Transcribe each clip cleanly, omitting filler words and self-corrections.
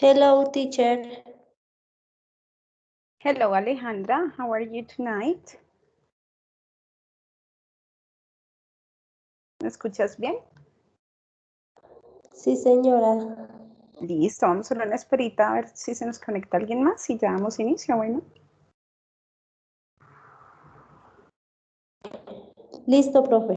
Hello, teacher. Hello, Alejandra. How are you tonight? ¿Me escuchas bien? Sí, señora. Listo, vamos a dar una esperita a ver si se nos conecta alguien más y ya damos inicio, bueno. Listo, profe.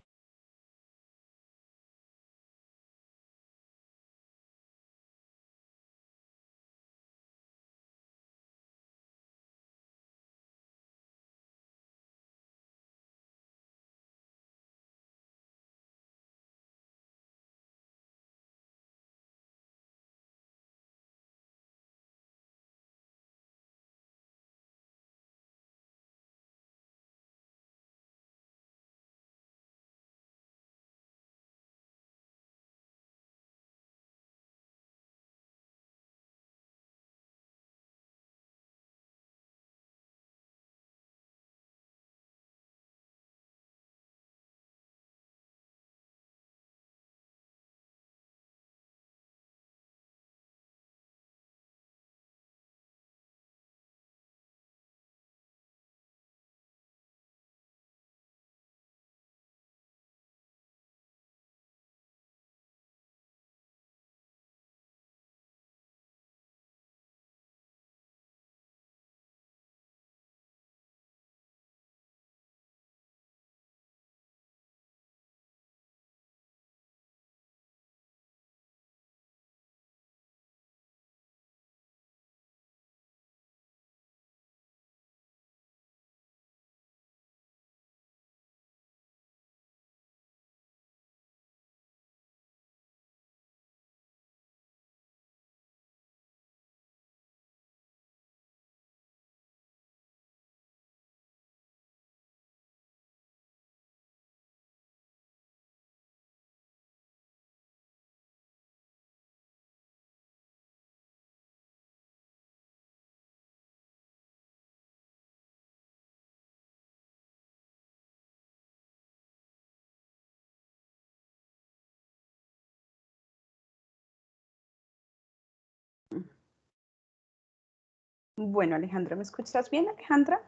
Bueno, Alejandra, ¿me escuchas bien, Alejandra?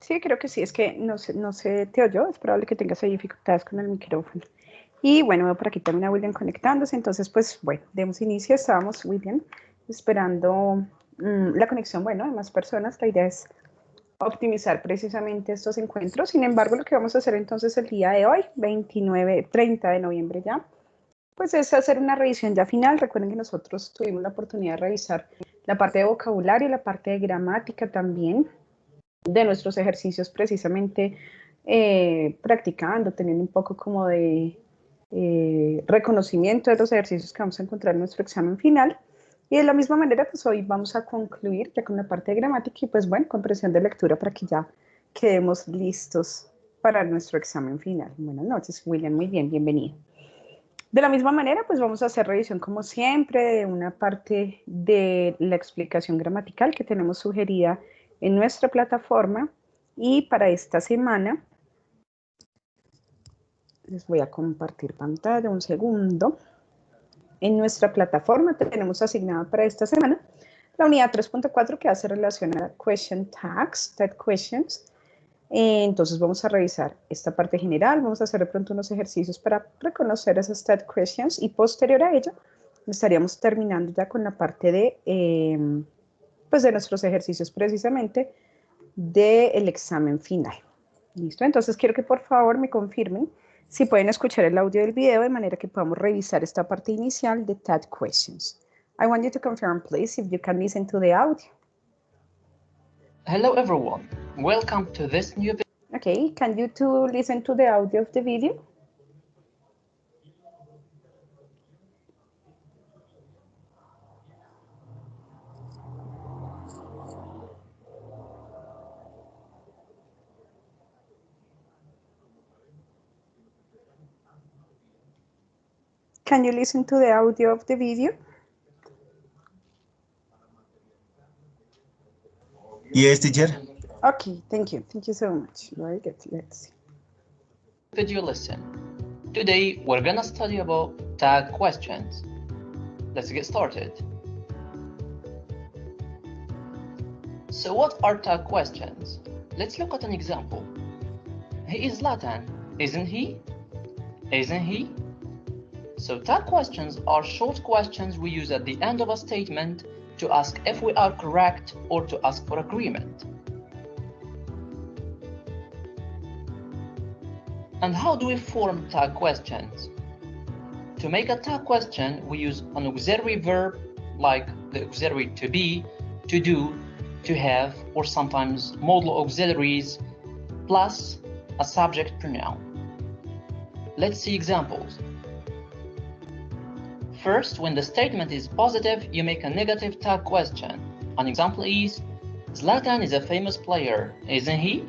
Sí, creo que sí, es que no se te oyó, es probable que tengas ahí dificultades con el micrófono. Y bueno, veo por aquí también a William conectándose, entonces pues bueno, demos inicio, estábamos, William, esperando la conexión, bueno, de más personas, la idea es optimizar precisamente estos encuentros. Sin embargo, lo que vamos a hacer entonces el día de hoy, 30 de noviembre ya, pues es hacer una revisión ya final. Recuerden que nosotros tuvimos la oportunidad de revisar la parte de vocabulario, la parte de gramática también, de nuestros ejercicios precisamente practicando, teniendo un poco como de reconocimiento de los ejercicios que vamos a encontrar en nuestro examen final. Y de la misma manera, pues hoy vamos a concluir ya con la parte de gramática y pues bueno, comprensión de lectura para que ya quedemos listos para nuestro examen final. Buenas noches, William, muy bien, bienvenido. De la misma manera, pues vamos a hacer revisión como siempre de una parte de la explicación gramatical que tenemos sugerida en nuestra plataforma y para esta semana les voy a compartir pantalla un segundo. En nuestra plataforma tenemos asignada para esta semana la unidad 3.4 que hace relación a question tags, tag questions. Entonces vamos a revisar esta parte general, vamos a hacer de pronto unos ejercicios para reconocer esas tag questions y posterior a ello estaríamos terminando ya con la parte de, pues de nuestros ejercicios precisamente del examen final. ¿Listo? Entonces quiero que por favor me confirmen si pueden escuchar el audio del video de manera que podamos revisar esta parte inicial de tag questions. I want you to confirm, please, if you can listen to the audio. Hello everyone, welcome to this new video. Okay, can you two listen to the audio of the video? Can you listen to the audio of the video? Yes, teacher. Okay, thank you. Thank you so much. Very good. Let's see. Video lesson. Today we're gonna study about tag questions. Let's get started. So what are tag questions? Let's look at an example. He is Zlatan, isn't he? Isn't he? So tag questions are short questions we use at the end of a statement to ask if we are correct or to ask for agreement. And how do we form tag questions? To make a tag question, we use an auxiliary verb like the auxiliary to be, to do, to have, or sometimes modal auxiliaries, plus a subject pronoun. Let's see examples. First, when the statement is positive, you make a negative tag question. An example is, Zlatan is a famous player, isn't he?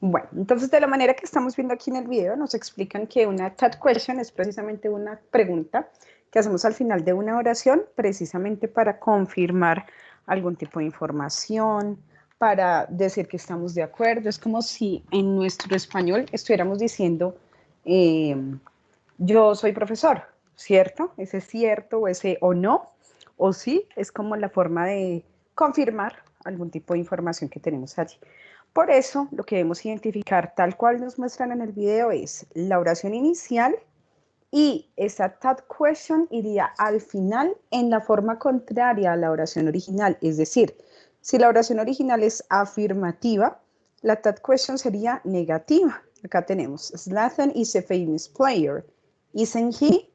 Bueno, entonces de la manera que estamos viendo aquí en el video, nos explican que una tag question es precisamente una pregunta que hacemos al final de una oración, precisamente para confirmar algún tipo de información, para decir que estamos de acuerdo. Es como si en nuestro español estuviéramos diciendo, yo soy profesor, ¿cierto? Ese cierto o ese o no, o sí, es como la forma de confirmar algún tipo de información que tenemos allí. Por eso, lo que debemos identificar, tal cual nos muestran en el video, es la oración inicial y esa tag question iría al final en la forma contraria a la oración original. Es decir, si la oración original es afirmativa, la tag question sería negativa. Acá tenemos, Zlatan is a famous player. Isn't he?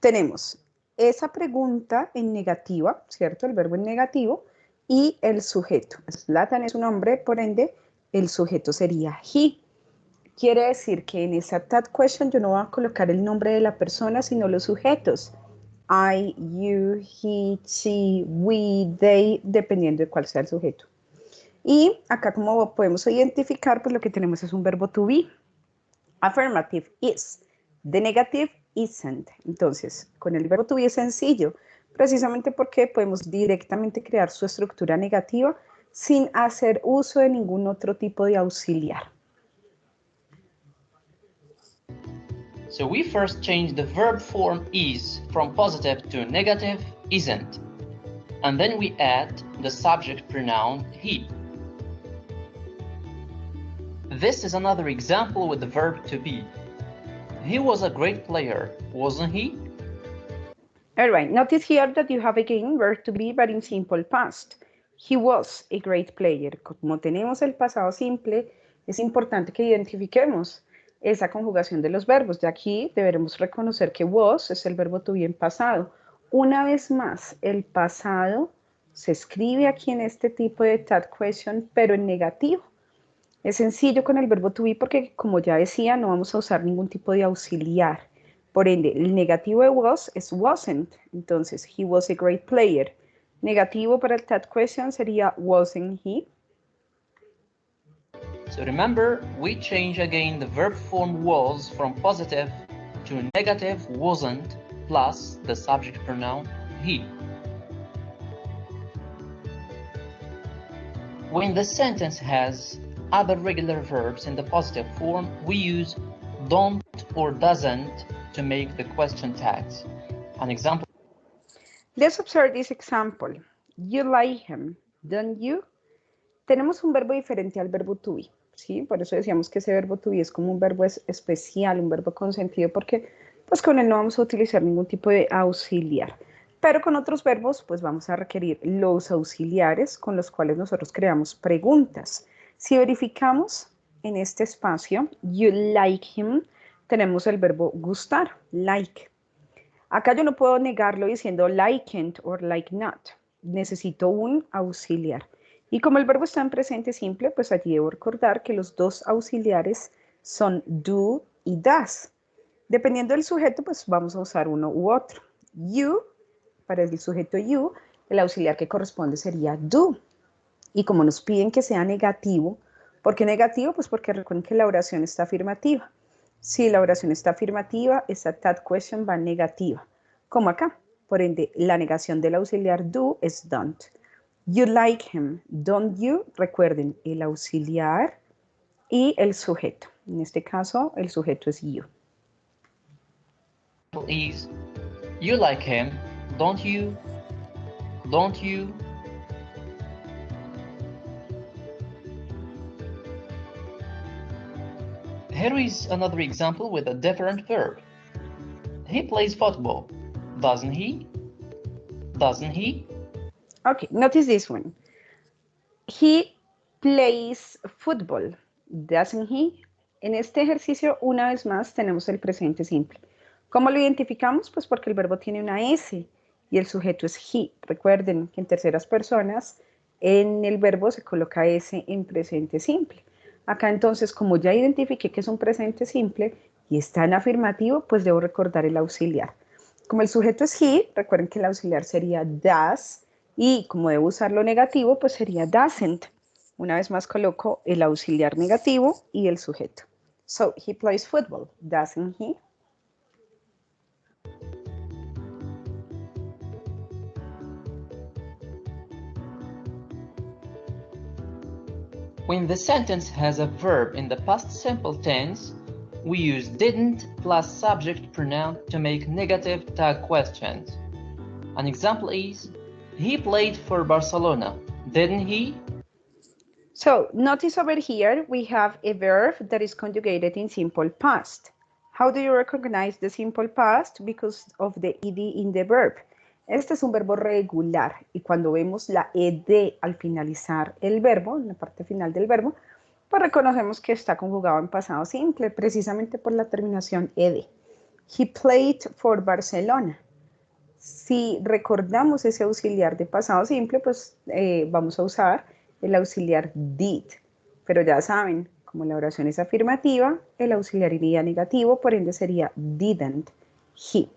Tenemos esa pregunta en negativa, ¿cierto? El verbo en negativo y el sujeto. Zlatan es un hombre, por ende, el sujeto sería he. Quiere decir que en esa tag question yo no voy a colocar el nombre de la persona, sino los sujetos. I, you, he, she, we, they, dependiendo de cuál sea el sujeto. Y acá como podemos identificar, pues lo que tenemos es un verbo to be. Affirmative is. The negative isn't. Entonces, con el verbo to be es sencillo, precisamente porque podemos directamente crear su estructura negativa sin hacer uso de ningún otro tipo de auxiliar. So we first change the verb form is from positive to negative isn't. And then we add the subject pronoun he. This is another example with the verb to be. He was a great player, wasn't he? All right, notice here that you have again verb to be, but in simple past. He was a great player. Como tenemos el pasado simple, es importante que identifiquemos esa conjugación de los verbos. De aquí deberemos reconocer que was es el verbo to be en pasado. Una vez más, el pasado se escribe aquí en este tipo de tag question, pero en negativo. Es sencillo con el verbo to be porque, como ya decía, no vamos a usar ningún tipo de auxiliar. Por ende, el negativo de was es wasn't. Entonces, he was a great player. Negativo para el tag question sería wasn't he. So remember, we change again the verb form was from positive to negative wasn't plus the subject pronoun he. When the sentence has other regular verbs in the positive form, we use don't or doesn't to make the question tags. An example. Let's observe this example. You like him, don't you? Tenemos un verbo diferente al verbo to be, ¿sí? Por eso decíamos que ese verbo to be es como un verbo especial, un verbo con sentido, porque pues con él no vamos a utilizar ningún tipo de auxiliar. Pero con otros verbos, pues vamos a requerir los auxiliares con los cuales nosotros creamos preguntas. Si verificamos en este espacio, you like him, tenemos el verbo gustar, like. Acá yo no puedo negarlo diciendo liked or like not. Necesito un auxiliar. Y como el verbo está en presente simple, pues allí debo recordar que los dos auxiliares son do y does. Dependiendo del sujeto, pues vamos a usar uno u otro. You, para el sujeto you, el auxiliar que corresponde sería do. Y como nos piden que sea negativo, ¿por qué negativo? Pues porque recuerden que la oración está afirmativa. Si la oración está afirmativa, esa tag question va negativa, como acá. Por ende, la negación del auxiliar do es don't. You like him, don't you? Recuerden, el auxiliar y el sujeto. En este caso, el sujeto es you. Is you like him, don't you? Don't you? Here is another example with a different verb. He plays football, doesn't he? Doesn't he? Okay, notice this one. He plays football, doesn't he? En este ejercicio, una vez más, tenemos el presente simple. ¿Cómo lo identificamos? Pues porque el verbo tiene una S y el sujeto es he. Recuerden que en terceras personas, en el verbo se coloca S en presente simple. Acá entonces, como ya identifiqué que es un presente simple y está en afirmativo, pues debo recordar el auxiliar. Como el sujeto es he, recuerden que el auxiliar sería does, y como debo usar lo negativo, pues sería doesn't. Una vez más coloco el auxiliar negativo y el sujeto. So, he plays football, doesn't he? When the sentence has a verb in the past simple tense, we use didn't plus subject pronoun to make negative tag questions. An example is, he played for Barcelona, didn't he? So, notice over here we have a verb that is conjugated in simple past. How do you recognize the simple past? Because of the ed in the verb. Este es un verbo regular y cuando vemos la ed al finalizar el verbo, en la parte final del verbo, pues reconocemos que está conjugado en pasado simple, precisamente por la terminación ed. He played for Barcelona. Si recordamos ese auxiliar de pasado simple, pues vamos a usar el auxiliar did. Pero ya saben, como la oración es afirmativa, el auxiliar iría negativo, por ende sería didn't he.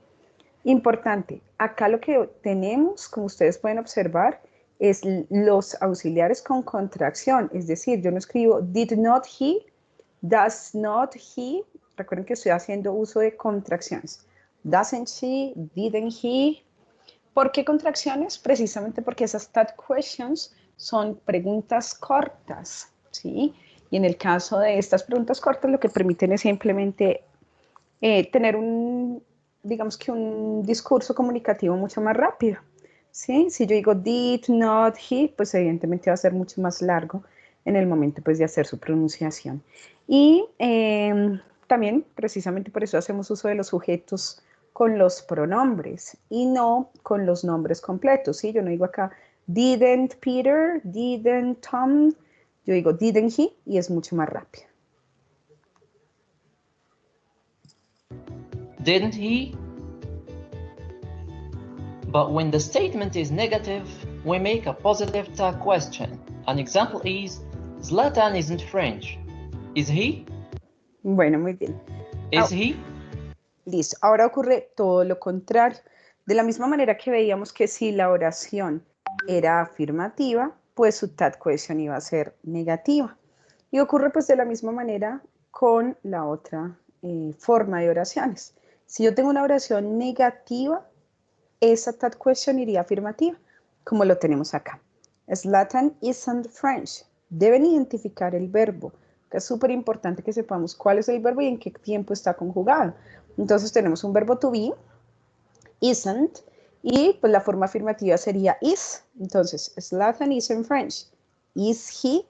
Importante, acá lo que tenemos, como ustedes pueden observar, es los auxiliares con contracción. Es decir, yo no escribo did not he, does not he. Recuerden que estoy haciendo uso de contracciones. Doesn't she, didn't he. ¿Por qué contracciones? Precisamente porque esas tag questions son preguntas cortas, ¿sí? Y en el caso de estas preguntas cortas, lo que permiten es simplemente tener digamos que un discurso comunicativo mucho más rápido, ¿sí? Si yo digo did not he, pues evidentemente va a ser mucho más largo en el momento pues de hacer su pronunciación. Y también, precisamente por eso hacemos uso de los sujetos con los pronombres y no con los nombres completos, ¿sí? Yo no digo acá didn't Peter, didn't Tom, yo digo didn't he y es mucho más rápido. Didn't he? But when the statement is negative, we make a positive tag question. An example is, Zlatan isn't French. Is he? Bueno, muy bien. Is he? Listo. Ahora ocurre todo lo contrario. De la misma manera que veíamos que si la oración era afirmativa, pues su tag question iba a ser negativa. Y ocurre pues de la misma manera con la otra forma de oraciones. Si yo tengo una oración negativa, esa tag question iría afirmativa, como lo tenemos acá. Zlatan isn't French. Deben identificar el verbo, que es súper importante que sepamos cuál es el verbo y en qué tiempo está conjugado. Entonces tenemos un verbo to be, isn't, y pues la forma afirmativa sería is. Entonces, Zlatan isn't French. Is he?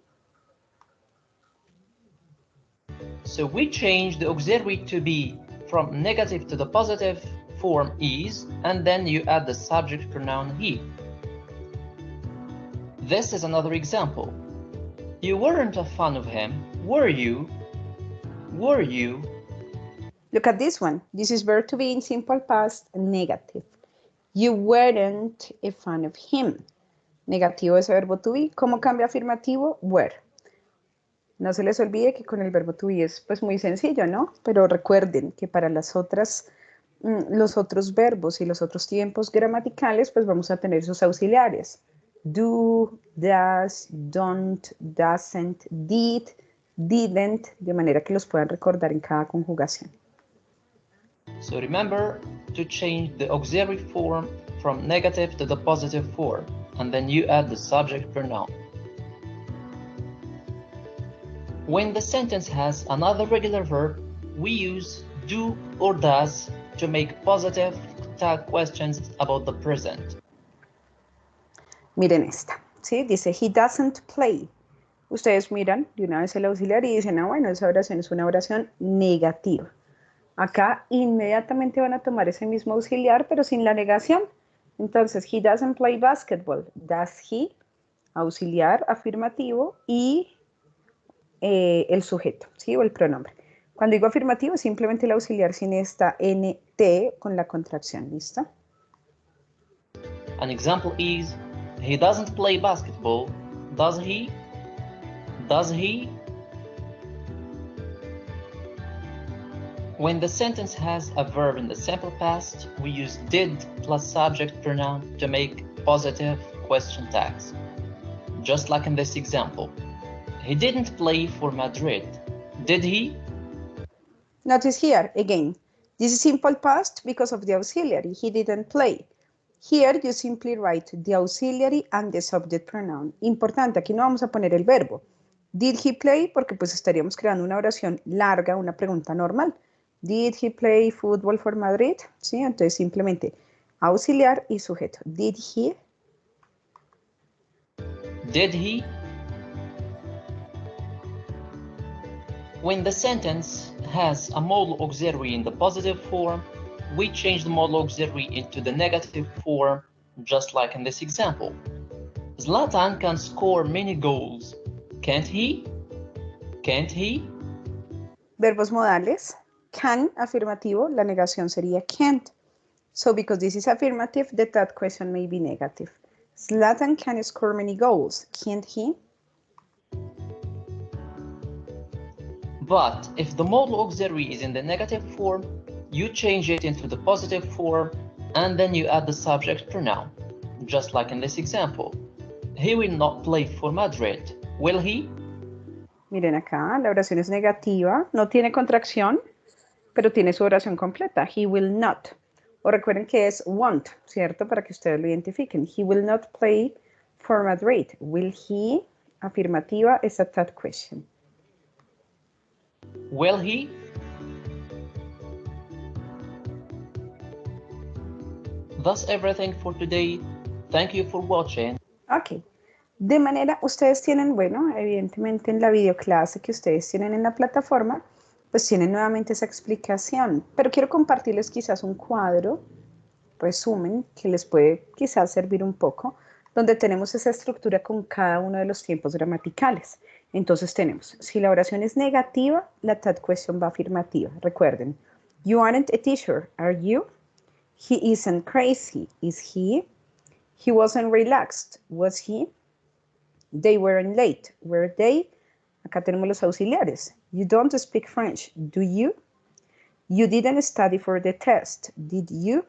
So we change the auxiliary to be from negative to the positive form is, and then you add the subject pronoun he. This is another example. You weren't a fan of him, were you? Were you? Look at this one. This is verb to be in simple past, negative. You weren't a fan of him. Negativo ese verbo to be. ¿Cómo cambia afirmativo? Were. No se les olvide que con el verbo to be es pues muy sencillo, ¿no? Pero recuerden que para los otros verbos y los otros tiempos gramaticales, pues vamos a tener sus auxiliares. Do, does, don't, doesn't, did, didn't, de manera que los puedan recordar en cada conjugación. So remember to change the auxiliary form from negative to the positive form. and then you add the subject pronoun. When the sentence has another regular verb, we use do or does to make positive tag questions about the present. Miren esta, ¿sí? Dice, he doesn't play. Ustedes miran de una vez el auxiliar y dicen, ah, bueno, esa oración es una oración negativa. Acá inmediatamente van a tomar ese mismo auxiliar, pero sin la negación. Entonces, he doesn't play basketball. Does he? Auxiliar afirmativo y el sujeto, ¿sí? O el pronombre. Cuando digo afirmativo, simplemente el auxiliar sin esta NT con la contracción, ¿listo? An example is, he doesn't play basketball, does he? Does he? When the sentence has a verb in the simple past, we use did plus subject pronoun to make positive question tags. Just like in this example. He didn't play for Madrid, did he? Notice here, again, this is simple past because of the auxiliary. He didn't play. Here you simply write the auxiliary and the subject pronoun. Importante, aquí no vamos a poner el verbo. Did he play? Porque pues estaríamos creando una oración larga, una pregunta normal. Did he play football for Madrid? ¿Sí? Entonces simplemente auxiliar y sujeto. Did he? Did he? When the sentence has a modal auxiliary in the positive form, we change the modal auxiliary into the negative form, just like in this example. Zlatan can score many goals. Can't he? Can't he? Verbos modales. Can, afirmativo, la negación sería can't. So because this is affirmative, the third question may be negative. Zlatan can score many goals. Can't he? But if the modal auxiliary is in the negative form, you change it into the positive form and then you add the subject pronoun, just like in this example. He will not play for Madrid, will he? Miren acá, la oración es negativa, no tiene contracción, pero tiene su oración completa. He will not. O recuerden que es won't, ¿cierto? Para que ustedes lo identifiquen. He will not play for Madrid. Will he? Afirmativa es a third question. Will he? That's everything for today. Thank you for watching. Ok. De manera, ustedes tienen, bueno, evidentemente en la videoclase que ustedes tienen en la plataforma, pues tienen nuevamente esa explicación. Pero quiero compartirles quizás un cuadro, resumen, que les puede quizás servir un poco, donde tenemos esa estructura con cada uno de los tiempos gramaticales. Entonces tenemos, si la oración es negativa, la third question va afirmativa. Recuerden, you aren't a teacher, are you? He isn't crazy, is he? He wasn't relaxed, was he? They weren't late, were they? Acá tenemos los auxiliares. You don't speak French, do you? You didn't study for the test, did you?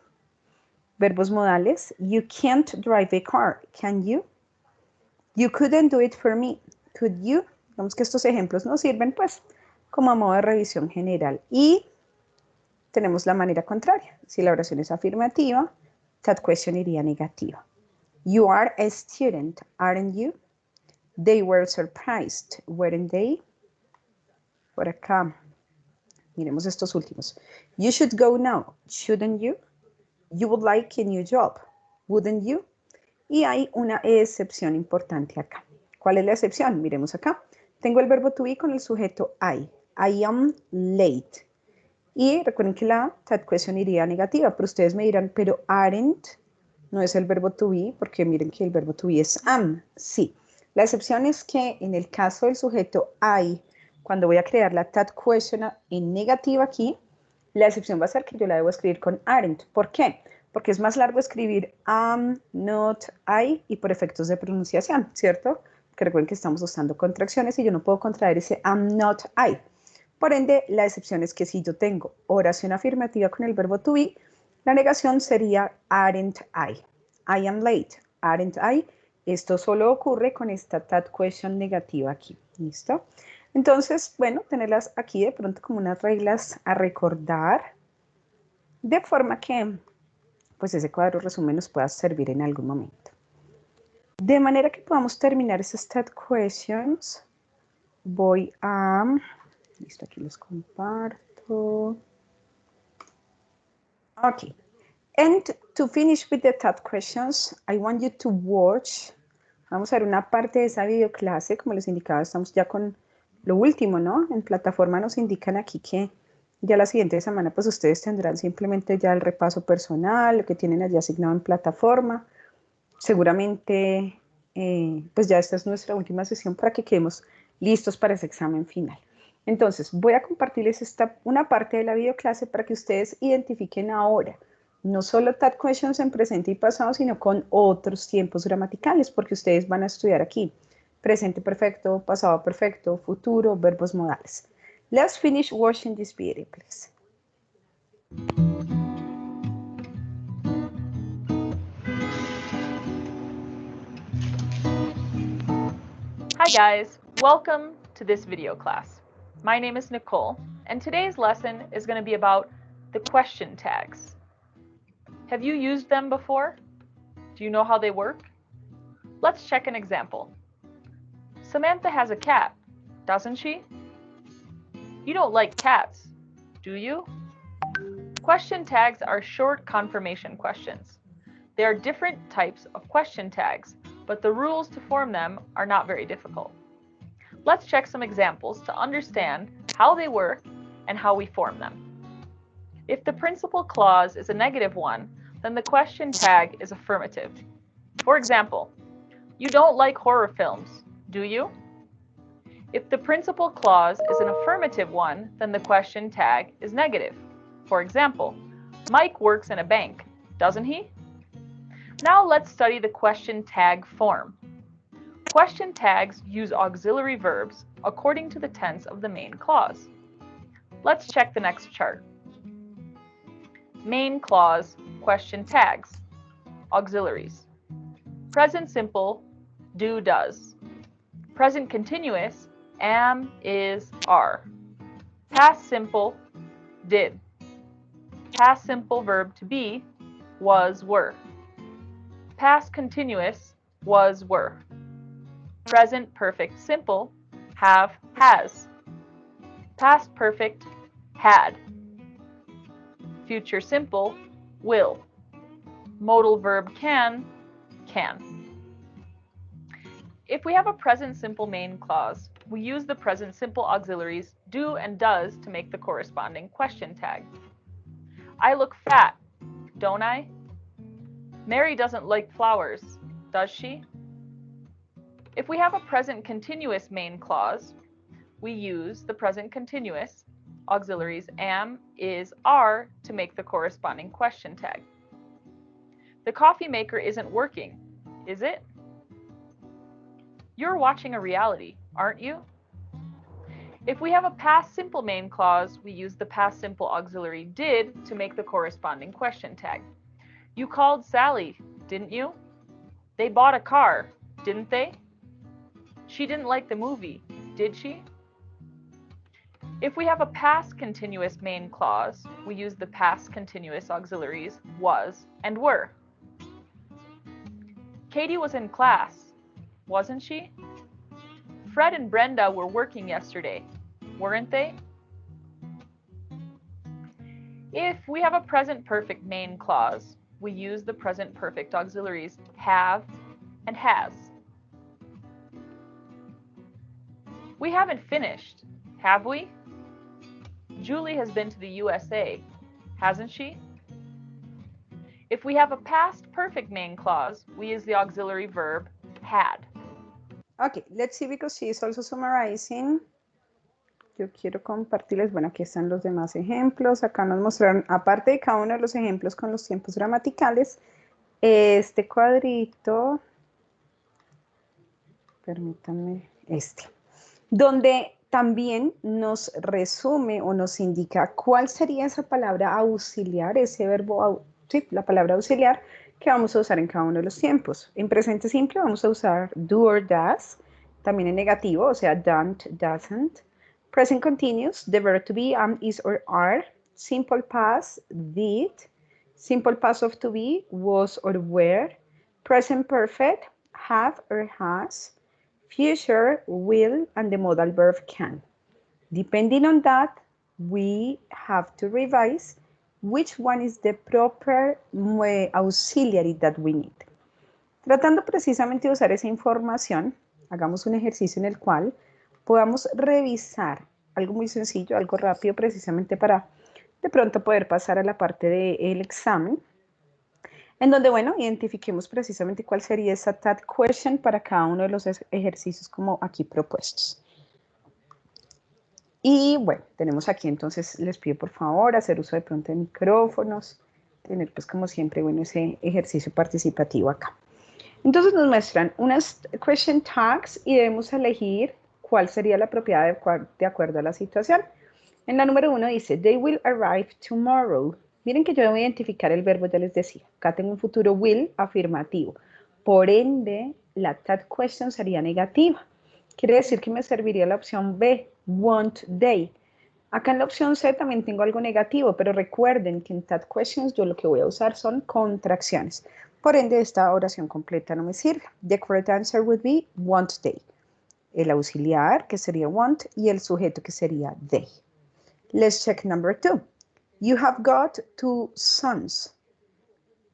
Verbos modales. You can't drive a car, can you? You couldn't do it for me, could you? Digamos que estos ejemplos nos sirven pues como a modo de revisión general. Y tenemos la manera contraria. Si la oración es afirmativa, that question iría negativa. You are a student, aren't you? They were surprised, weren't they? Por acá, miremos estos últimos. You should go now, shouldn't you? You would like a new job, wouldn't you? Y hay una excepción importante acá. ¿Cuál es la excepción? Miremos acá. Tengo el verbo to be con el sujeto I. I am late. Y recuerden que la that question iría negativa, pero ustedes me dirán, pero aren't no es el verbo to be, porque miren que el verbo to be es am. Sí. La excepción es que en el caso del sujeto I, cuando voy a crear la that question en negativa aquí, la excepción va a ser que yo la debo escribir con aren't. ¿Por qué? Porque es más largo escribir am, not, I y por efectos de pronunciación, ¿cierto? Que recuerden que estamos usando contracciones y yo no puedo contraer ese am, not, I. Por ende, la excepción es que si yo tengo oración afirmativa con el verbo to be, la negación sería aren't I. I am late, aren't I? Esto solo ocurre con esta that question negativa aquí, ¿listo? Entonces, bueno, tenerlas aquí de pronto como unas reglas a recordar, de forma que, pues ese cuadro resumen nos pueda servir en algún momento. De manera que podamos terminar esas TED questions, voy a... Listo, aquí los comparto. Okay. And to finish with the TED questions, I want you to watch. Vamos a ver una parte de esa videoclase, como les indicaba, estamos ya con lo último, ¿no? En plataforma nos indican aquí que ya la siguiente semana, pues ustedes tendrán simplemente ya el repaso personal, lo que tienen allí asignado en plataforma. Seguramente, pues ya esta es nuestra última sesión para que quedemos listos para ese examen final. Entonces, voy a compartirles una parte de la videoclase para que ustedes identifiquen ahora, no solo TAT questions en presente y pasado, sino con otros tiempos gramaticales, porque ustedes van a estudiar aquí presente perfecto, pasado perfecto, futuro, verbos modales. Let's finish watching this video, please. Hi guys, welcome to this video class. My name is Nicole, and today's lesson is going to be about the question tags. Have you used them before? Do you know how they work? Let's check an example. Samantha has a cat, doesn't she? You don't like cats, do you? Question tags are short confirmation questions. There are different types of question tags, but the rules to form them are not very difficult. Let's check some examples to understand how they work and how we form them. If the principal clause is a negative one, then the question tag is affirmative. For example, you don't like horror films, do you? If the principal clause is an affirmative one, then the question tag is negative. For example, Mike works in a bank, doesn't he? Now let's study the question tag form. Question tags use auxiliary verbs according to the tense of the main clause. Let's check the next chart. Main clause, question tags, auxiliaries. Present simple, do, does. Present continuous, am, is, are. Past simple, did. Past simple verb to be, was, were. Past continuous, was, were. Present perfect simple, have, has. Past perfect, had. Future simple, will. Modal verb can. If we have a present simple main clause, we use the present simple auxiliaries do and does to make the corresponding question tag. I look fat, don't I? Mary doesn't like flowers, does she? If we have a present continuous main clause, we use the present continuous auxiliaries am, is, are to make the corresponding question tag. The coffee maker isn't working, is it? You're watching a reality, aren't you? If we have a past simple main clause, we use the past simple auxiliary did to make the corresponding question tag. You called Sally, didn't you? They bought a car, didn't they? She didn't like the movie, did she? If we have a past continuous main clause, we use the past continuous auxiliaries was and were. Katie was in class, wasn't she? Fred and Brenda were working yesterday, weren't they? If we have a present perfect main clause, we use the present perfect auxiliaries have and has. We haven't finished, have we? Julie has been to the USA, hasn't she? If we have a past perfect main clause, we use the auxiliary verb had. Okay, let's see because she is also summarizing. Yo quiero compartirles, bueno, aquí están los demás ejemplos. Acá nos mostraron, aparte de cada uno de los ejemplos con los tiempos gramaticales, este cuadrito, permítanme, donde también nos resume o nos indica cuál sería esa palabra auxiliar, ese verbo, sí, la palabra auxiliar que vamos a usar en cada uno de los tiempos. En presente simple vamos a usar do or does, también en negativo, o sea, don't, doesn't. Present continuous, the verb to be, am, is, or are. Simple past, did. Simple past of to be, was or were. Present perfect, have or has, future, will, and the modal verb can. Depending on that, we have to revise which one is the proper auxiliary that we need. Tratando precisamente de usar esa información, hagamos un ejercicio en el cual podamos revisar algo muy sencillo, algo rápido, precisamente para de pronto poder pasar a la parte del examen, en donde, bueno, identifiquemos precisamente cuál sería esa TAT question para cada uno de los ejercicios como aquí propuestos. Y bueno, tenemos aquí entonces, les pido por favor hacer uso de pronto de micrófonos, tener pues como siempre, bueno, ese ejercicio participativo acá. Entonces nos muestran unas question tags y debemos elegir cuál sería la propiedad de acuerdo a la situación. En la número 1 dice, they will arrive tomorrow. Miren que yo debo identificar el verbo, ya les decía. Acá tengo un futuro will afirmativo. Por ende, la TAT question sería negativa. Quiere decir que me serviría la opción B, won't they. Acá en la opción C también tengo algo negativo, pero recuerden que en TAT questions yo lo que voy a usar son contracciones. Por ende, esta oración completa no me sirve. The correct answer would be won't they. El auxiliar, que sería want, y el sujeto, que sería they. Let's check number 2. You have got 2 sons.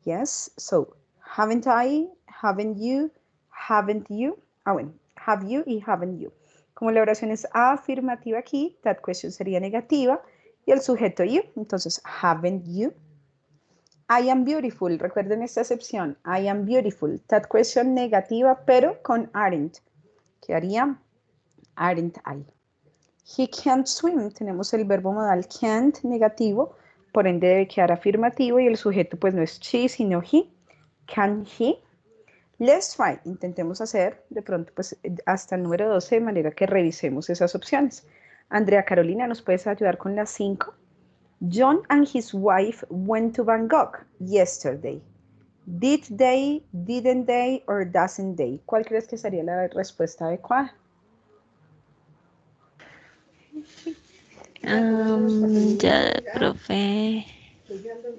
Yes, so haven't I, haven't you, haven't you. Ah, bueno, have you y haven't you. Como la oración es afirmativa aquí, that question sería negativa y el sujeto you, entonces haven't you. I am beautiful, recuerden esta excepción, I am beautiful, that question negativa pero con aren't, que haría aren't I. He can't swim, tenemos el verbo modal can't negativo, por ende debe quedar afirmativo y el sujeto pues no es she sino he. Can he? Let's try, intentemos hacer de pronto pues hasta el número 12 de manera que revisemos esas opciones. Andrea Carolina, ¿nos puedes ayudar con las 5? John and his wife went to Bangkok yesterday. Did they, didn't they, or doesn't they? ¿Cuál crees que sería la respuesta adecuada? Ya, profe.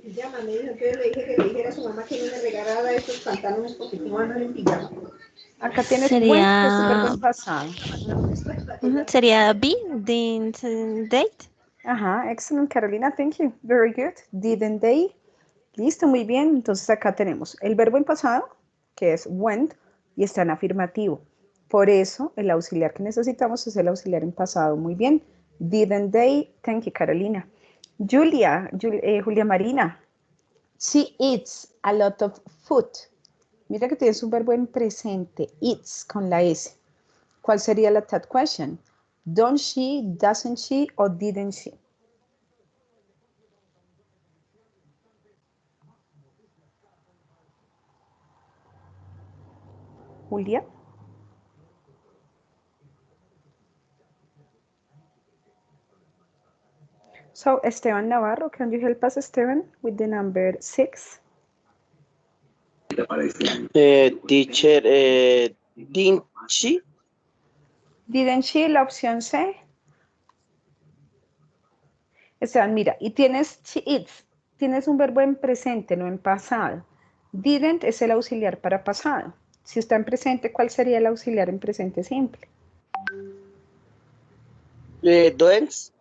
Pijama, me dijo, entonces le dije que le dijera a su mamá que no me regalara esos pantalones porque como andan en pijama. Acá tienes went, que es un verbo en pasado. Sería be, didn't date. Ajá, excellent, Carolina, thank you. Very good. Didn't they? Listo, muy bien. Entonces acá tenemos el verbo en pasado, que es went, y está en afirmativo. Por eso, el auxiliar que necesitamos es el auxiliar en pasado. Muy bien. Didn't they? Thank you, Carolina. Julia Marina. She eats a lot of food. Mira que tienes un verbo en presente, eats, con la S. ¿Cuál sería la TAT question? Don't she, doesn't she, or didn't she? Julia. So, Esteban Navarro, can you help us, Esteban, with the number 6? Teacher, didn't she? Didn't she, la opción C. Esteban, mira, y tienes she eats, tienes un verbo en presente, no en pasado. Didn't es el auxiliar para pasado. Si está en presente, ¿cuál sería el auxiliar en presente simple? Doesn't.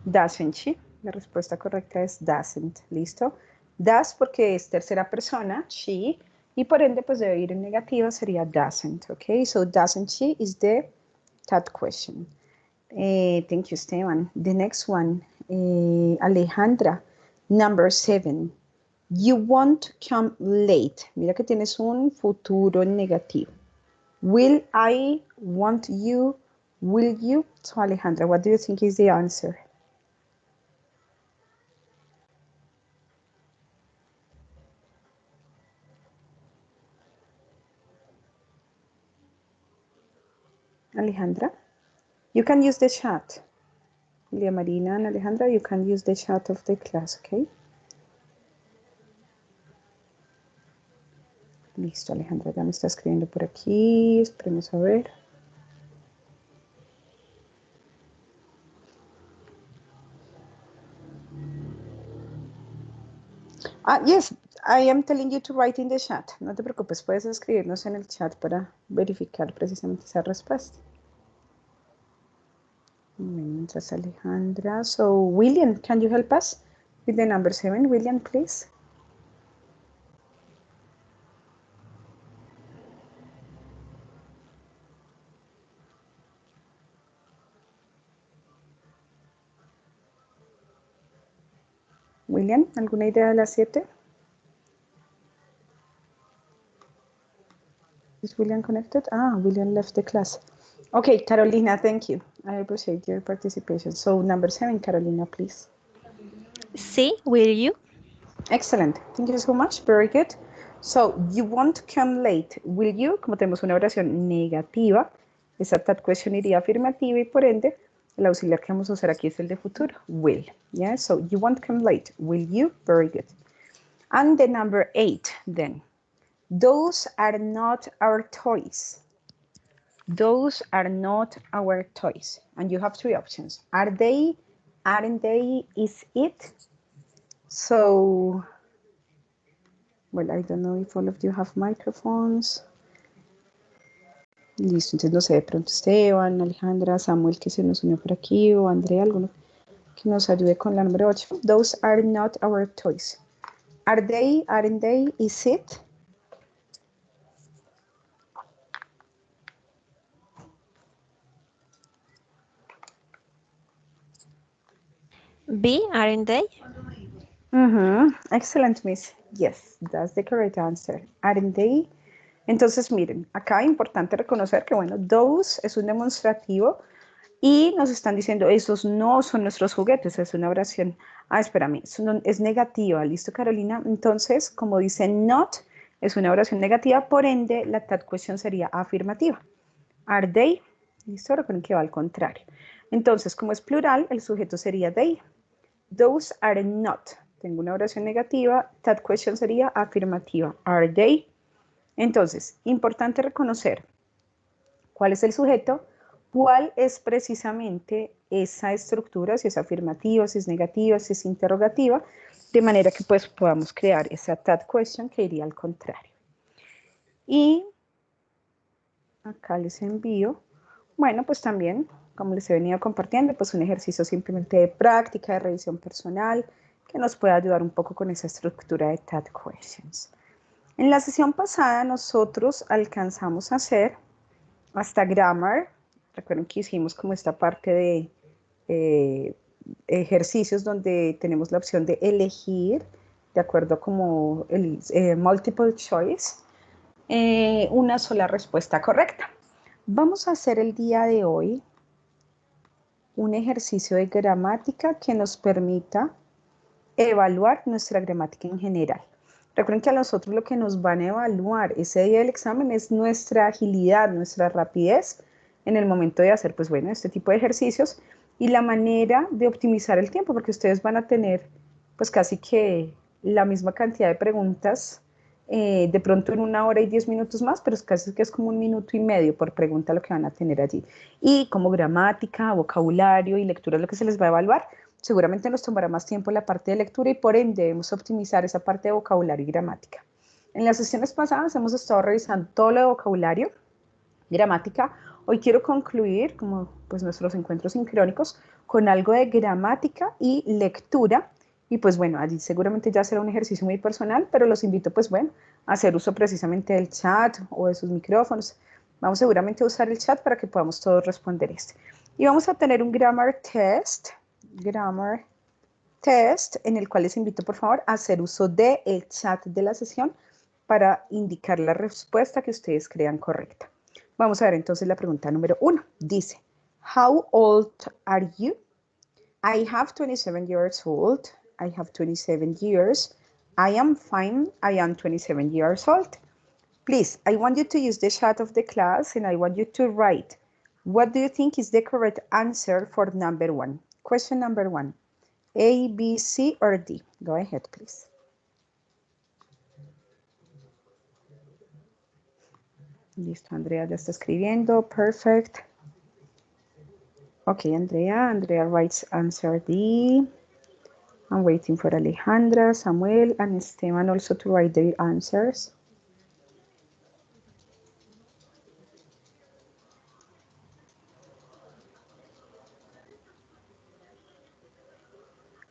Doesn't she. La respuesta correcta es doesn't. ¿Listo? Does porque es tercera persona, she, y por ende pues debe ir en negativa, sería doesn't. Ok, so doesn't she is the third question. Thank you, Esteban. The next one, Alejandra, number 7. You won't come late. Mira que tienes un futuro negativo. Will I, want you, will you? So Alejandra, what do you think is the answer? Alejandra, you can use the chat. Julia Marina and Alejandra, you can use the chat of the class, okay? Listo, Alejandra, ya me está escribiendo por aquí. Esperemos a ver. Yes, I am telling you to write in the chat. No te preocupes, puedes escribirnos en el chat para verificar precisamente esa respuesta. Mientras Alejandra. So, William, can you help us with the number 7? William, please. William, ¿alguna idea de las 7? Is William connected? Ah, William left the class. Okay, Carolina, thank you. I appreciate your participation. So, number 7, Carolina, please. Sí, will you? Excellent. Thank you so much. Very good. So, you won't come late. Will you? Como tenemos una oración negativa, esa that question iría afirmativa y por ende, el auxiliar que vamos a usar aquí es el de futuro. Will. Yeah, so you won't come late. Will you? Very good. And the number 8 then. Those are not our toys. Those are not our toys. And you have 3 options. Are they? Aren't they? Is it? So, well, I don't know if all of you have microphones. Listo, entonces no sé, de pronto Esteban, Alejandra, Samuel que se nos unió por aquí o Andrea, alguno que nos ayude con la número 8. Those are not our toys. Are they? Aren't they? Is it? B, aren't they? Excellent, Miss. Yes, that's the correct answer. Aren't they? Entonces, miren, acá es importante reconocer que, bueno, those es un demostrativo y nos están diciendo, esos no son nuestros juguetes, es una oración. Ah, espérame, es negativa, ¿listo, Carolina? Entonces, como dice not, es una oración negativa, por ende, la that question sería afirmativa. Are they? ¿Listo? Recuerden que va al contrario. Entonces, como es plural, el sujeto sería they. Those are not. Tengo una oración negativa, that question sería afirmativa. Are they? Entonces, importante reconocer cuál es el sujeto, cuál es precisamente esa estructura, si es afirmativa, si es negativa, si es interrogativa, de manera que pues podamos crear esa that question que iría al contrario. Y acá les envío, bueno, pues también, como les he venido compartiendo, pues un ejercicio simplemente de práctica, de revisión personal, que nos puede ayudar un poco con esa estructura de that questions. En la sesión pasada nosotros alcanzamos a hacer hasta grammar. Recuerden que hicimos como esta parte de ejercicios donde tenemos la opción de elegir de acuerdo a como el multiple choice, una sola respuesta correcta. Vamos a hacer el día de hoy un ejercicio de gramática que nos permita evaluar nuestra gramática en general. Recuerden que a nosotros lo que nos van a evaluar ese día del examen es nuestra agilidad, nuestra rapidez en el momento de hacer, pues bueno, este tipo de ejercicios y la manera de optimizar el tiempo, porque ustedes van a tener pues casi que la misma cantidad de preguntas, de pronto en 1 hora y 10 minutos más, pero es casi que es como 1 minuto y medio por pregunta lo que van a tener allí. Y como gramática, vocabulario y lectura es lo que se les va a evaluar. Seguramente nos tomará más tiempo la parte de lectura y por ende debemos optimizar esa parte de vocabulario y gramática. En las sesiones pasadas hemos estado revisando todo lo de vocabulario, gramática. Hoy quiero concluir, como pues nuestros encuentros sincrónicos, con algo de gramática y lectura. Y pues bueno, allí seguramente ya será un ejercicio muy personal, pero los invito pues bueno, a hacer uso precisamente del chat o de sus micrófonos. Vamos seguramente a usar el chat para que podamos todos responder este. Y vamos a tener un grammar test en el cual les invito por favor a hacer uso del chat de la sesión para indicar la respuesta que ustedes crean correcta. Vamos a ver entonces la pregunta número 1. Dice, how old are you? I have 27 years old. I have 27 years. I am fine. I am 27 years old. Please, I want you to use the chat of the class and I want you to write. What do you think is the correct answer for number 1? Question number 1. A, B, C, or D? Go ahead, please. Listo, Andrea ya está escribiendo. Perfect. Ok, Andrea writes answer D. I'm waiting for Alejandra, Samuel, and Esteban also to write their answers.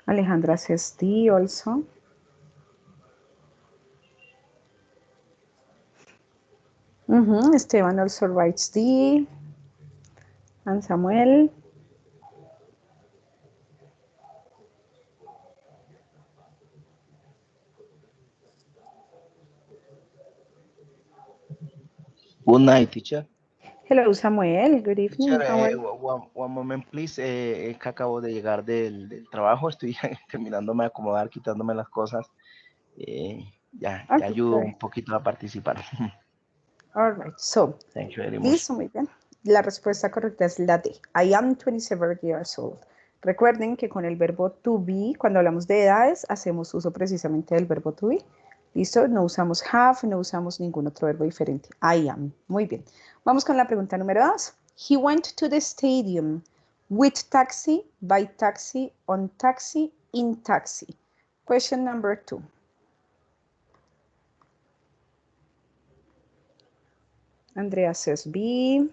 Alejandra says D also. Esteban also writes D. And Samuel. Good night, teacher. Hello, Samuel. Good evening. Teacher, How are you? one moment, please. Es que acabo de llegar del trabajo. Estoy terminándome de acomodar, quitándome las cosas. Ya Okay, ayudo great. un poquito a participar. All right. So, Thank you very much. listo, muy bien. La respuesta correcta es la D. I am 27 years old. Recuerden que con el verbo to be, cuando hablamos de edades, hacemos uso precisamente del verbo to be. ¿Listo? No usamos have, no usamos ningún otro verbo diferente. I am. Muy bien. Vamos con la pregunta número 2. He went to the stadium with taxi, by taxi, on taxi, in taxi. Question number 2. Andrea says B.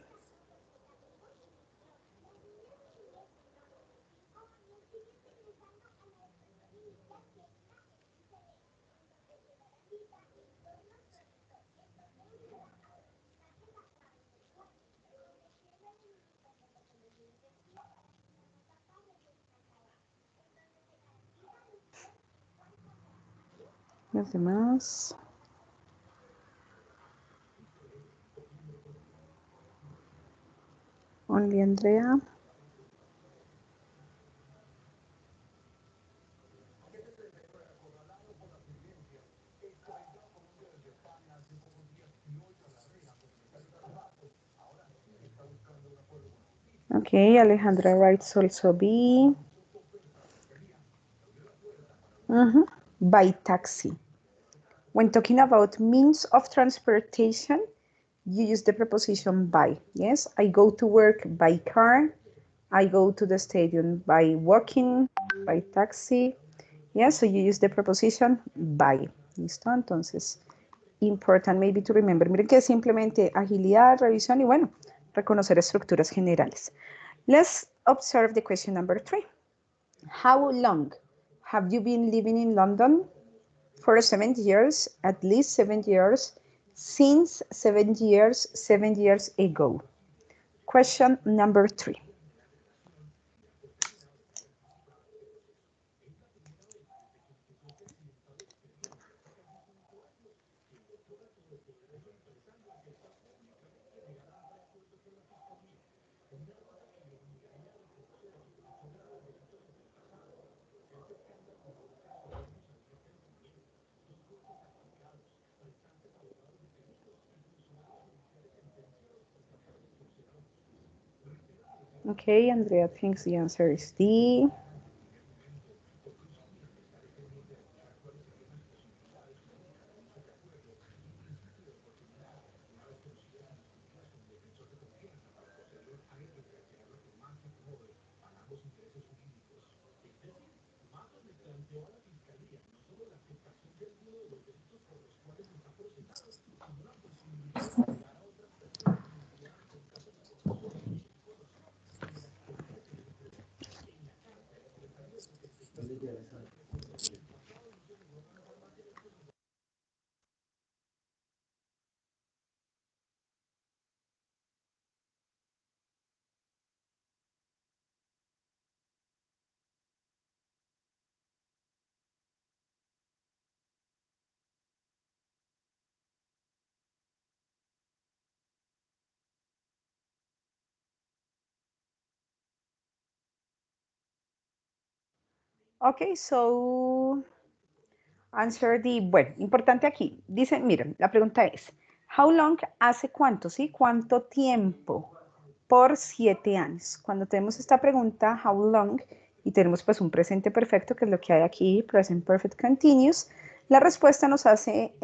Los demás. Only Andrea. Okay, Alejandra writes also B. By taxi. When talking about means of transportation, you use the preposition by. Yes, I go to work by car. I go to the stadium by walking, by taxi. Yes, so you use the preposition by. ¿Listo? Entonces, important maybe to remember. Miren que es simplemente agilidad, revisión y bueno, reconocer estructuras generales. Let's observe the question number 3. How long have you been living in London? For 7 years, at least 7 years, since 7 years, 7 years ago. Question number 3. Okay, Andrea thinks the answer is D. Okay, so answer the, bueno, importante aquí. Dice, miren, la pregunta es, how long, hace cuánto, ¿sí? ¿Cuánto tiempo? Por 7 años. Cuando tenemos esta pregunta, how long, y tenemos pues un presente perfecto, que es lo que hay aquí, present perfect continuous, la respuesta nos hace,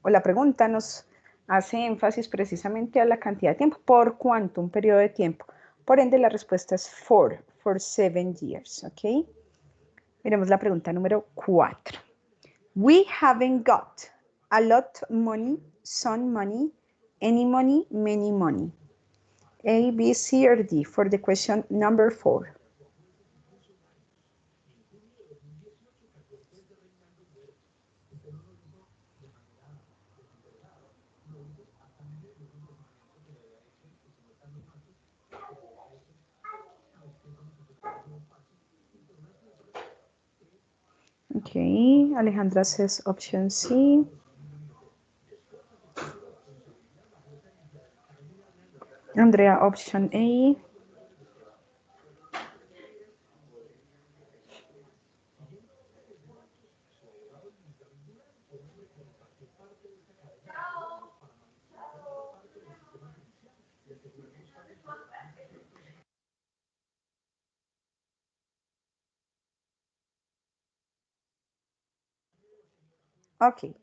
o la pregunta nos hace énfasis precisamente a la cantidad de tiempo. ¿Por cuánto? Un periodo de tiempo. Por ende, la respuesta es for 7 years, ¿ok? Miremos la pregunta número 4. We haven't got a lot money, some money, any money, many money. A, B, C, or D for the question number 4. Okay, Alejandra says option C. Andrea, option A. Okay,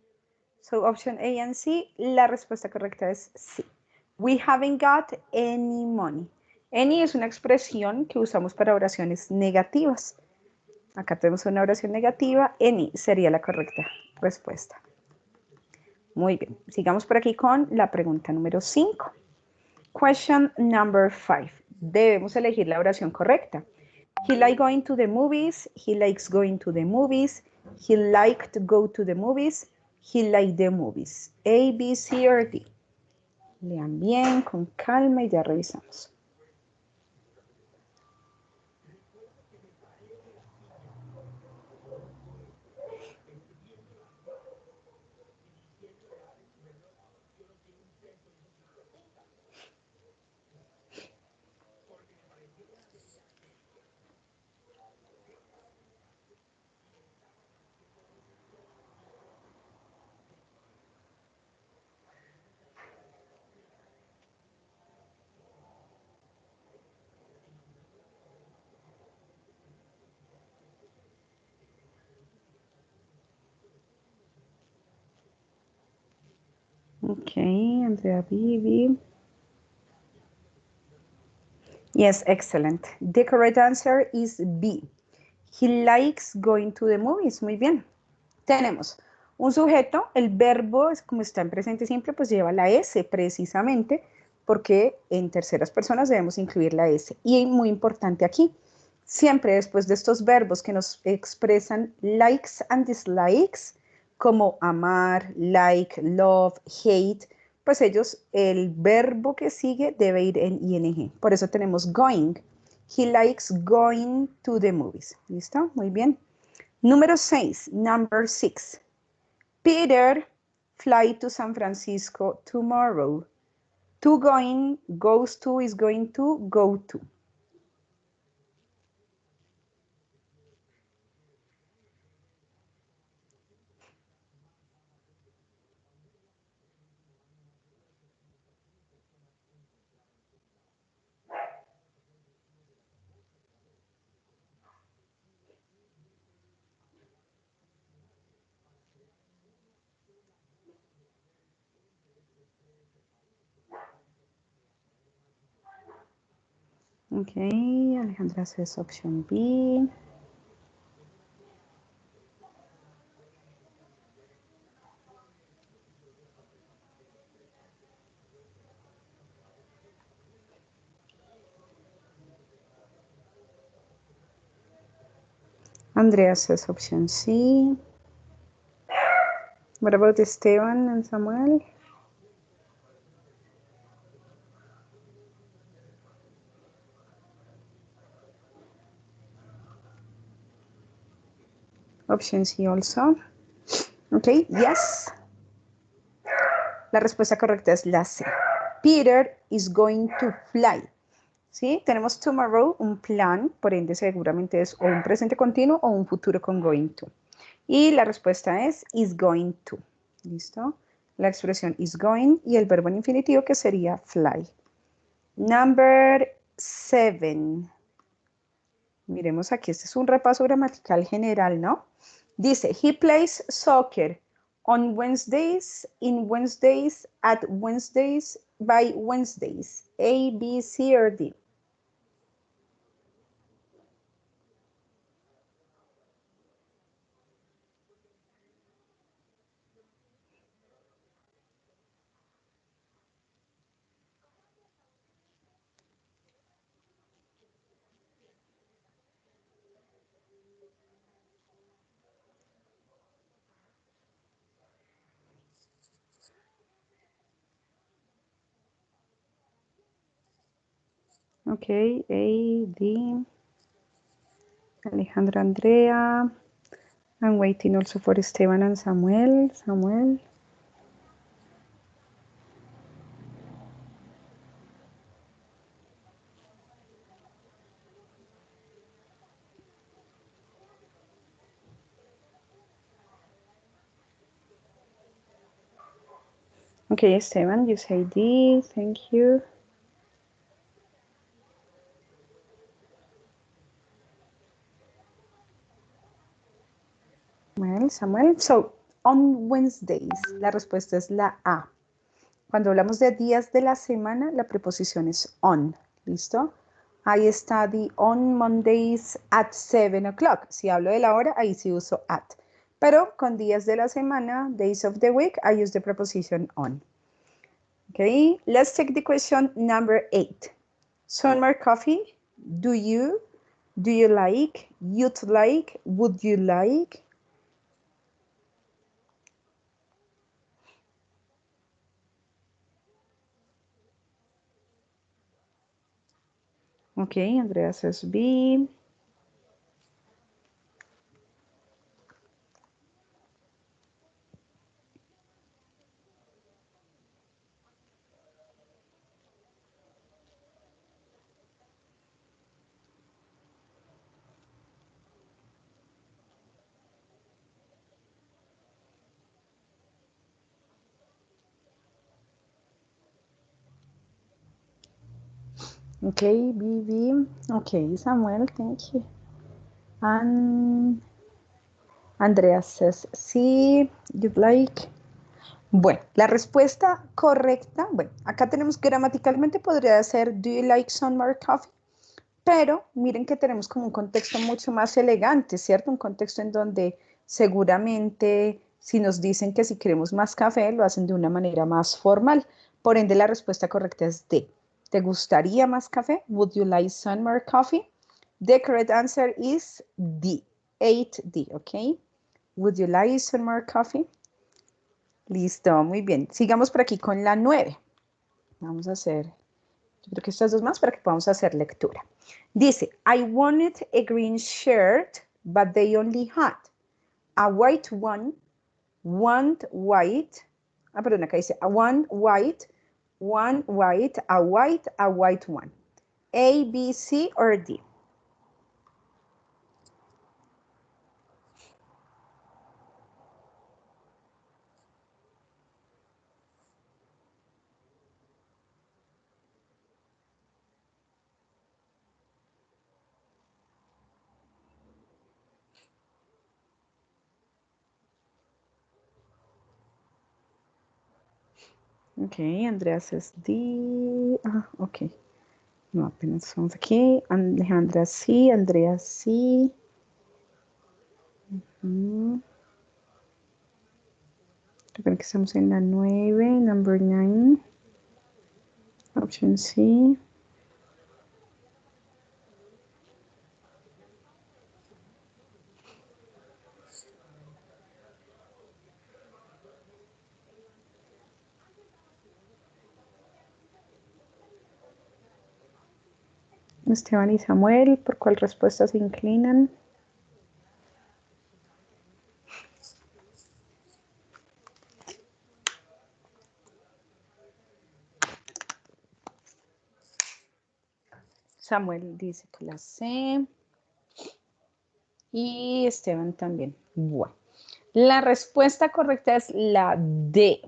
so option A and C, la respuesta correcta es sí. We haven't got any money. Any es una expresión que usamos para oraciones negativas. Acá tenemos una oración negativa, any sería la correcta respuesta. Muy bien, sigamos por aquí con la pregunta número 5. Question number 5. Debemos elegir la oración correcta. He liked going to the movies. He likes going to the movies. He liked to go to the movies. He liked the movies. A, B, C, or D. Lean bien, con calma y ya revisamos. Okay, Andrea Bibi. Yes, excellent. The correct answer is B. He likes going to the movies. Muy bien. Tenemos un sujeto, el verbo, como está en presente simple, pues lleva la S precisamente porque en terceras personas debemos incluir la S. Y muy importante aquí, siempre después de estos verbos que nos expresan likes and dislikes, como amar, like, love, hate, pues ellos, el verbo que sigue debe ir en ing. Por eso tenemos going. He likes going to the movies. ¿Listo? Muy bien. Número 6, number 6. Peter fly to San Francisco tomorrow. To going, goes to, is going to, go to. Okay, Alejandra says option B. Andrea says option C. What about Esteban and Samuel? Option C also. Okay, yes. La respuesta correcta es la C. Peter is going to fly. ¿Sí? Tenemos tomorrow, un plan, por ende seguramente es o un presente continuo o un futuro con going to. Y la respuesta es is going to. ¿Listo? La expresión is going y el verbo en infinitivo que sería fly. Number 7. Miremos aquí, este es un repaso gramatical general, ¿no? Dice, he plays soccer on Wednesdays, in Wednesdays, at Wednesdays, by Wednesdays. A, B, C, or D. Okay, A, D. Alejandra, Andrea. I'm waiting also for Esteban and Samuel. Samuel. Okay, Esteban, you say D. Thank you. Well, Samuel. So, on Wednesdays, la respuesta es la A. Cuando hablamos de días de la semana, la preposición es on. ¿Listo? I study on Mondays at 7 o'clock. Si hablo de la hora, ahí sí uso at. Pero con días de la semana, days of the week, I use the preposition on. Okay, let's take the question number 8. Summer coffee, do you like, you'd like, would you like? Okay, Andrea says B. Okay, B. Okay, Samuel, thank you. And Andrea says C, you'd like. Bueno, la respuesta correcta, bueno, acá tenemos gramaticalmente podría ser do you like summer coffee? Pero miren que tenemos como un contexto mucho más elegante, ¿cierto? Un contexto en donde seguramente si nos dicen que si queremos más café, lo hacen de una manera más formal. Por ende, la respuesta correcta es D. ¿Te gustaría más café? Would you like summer coffee? The correct answer is D. 8D, ¿ok? Would you like summer coffee? Listo, muy bien. Sigamos por aquí con la 9. Vamos a hacer, yo creo que estas dos más para que podamos hacer lectura. Dice, I wanted a green shirt, but they only had a white one, one white, perdón, acá dice, one white, a white one. A, B, C, or D? Ok, Andrea says D. Ok. No, apenas estamos aquí. Alejandra sí, Andrea sí. Recuerden que estamos en la 9, number 9. Option C. Esteban y Samuel, ¿por cuál respuesta se inclinan? Samuel dice que la C. Y Esteban también. Bueno, la respuesta correcta es la D.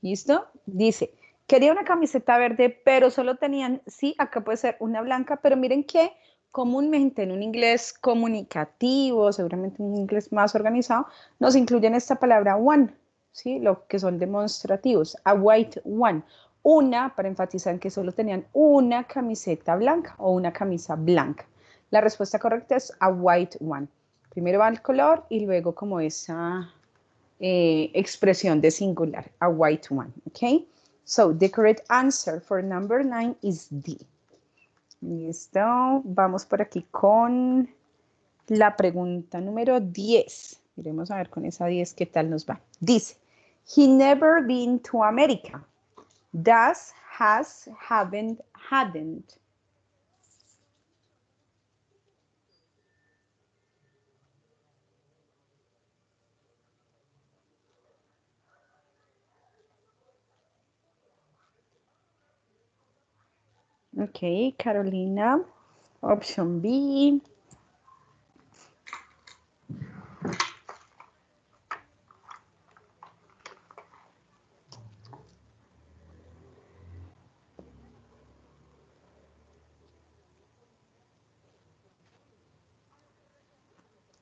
¿Listo? Dice, quería una camiseta verde, pero solo tenían, sí, acá puede ser una blanca, pero miren que comúnmente en un inglés comunicativo, seguramente en un inglés más organizado, nos incluyen esta palabra one, ¿sí? Lo que son demostrativos, a white one. Una, para enfatizar que solo tenían una camiseta blanca o una camisa blanca. La respuesta correcta es a white one. Primero va el color y luego como esa expresión de singular, a white one, ¿ok? So, the correct answer for number 9 is D. Listo, vamos por aquí con la pregunta número 10. Miremos a ver con esa 10 qué tal nos va. Dice, he never been to America. Does, has, haven't, hadn't. Ok, Carolina. Option B.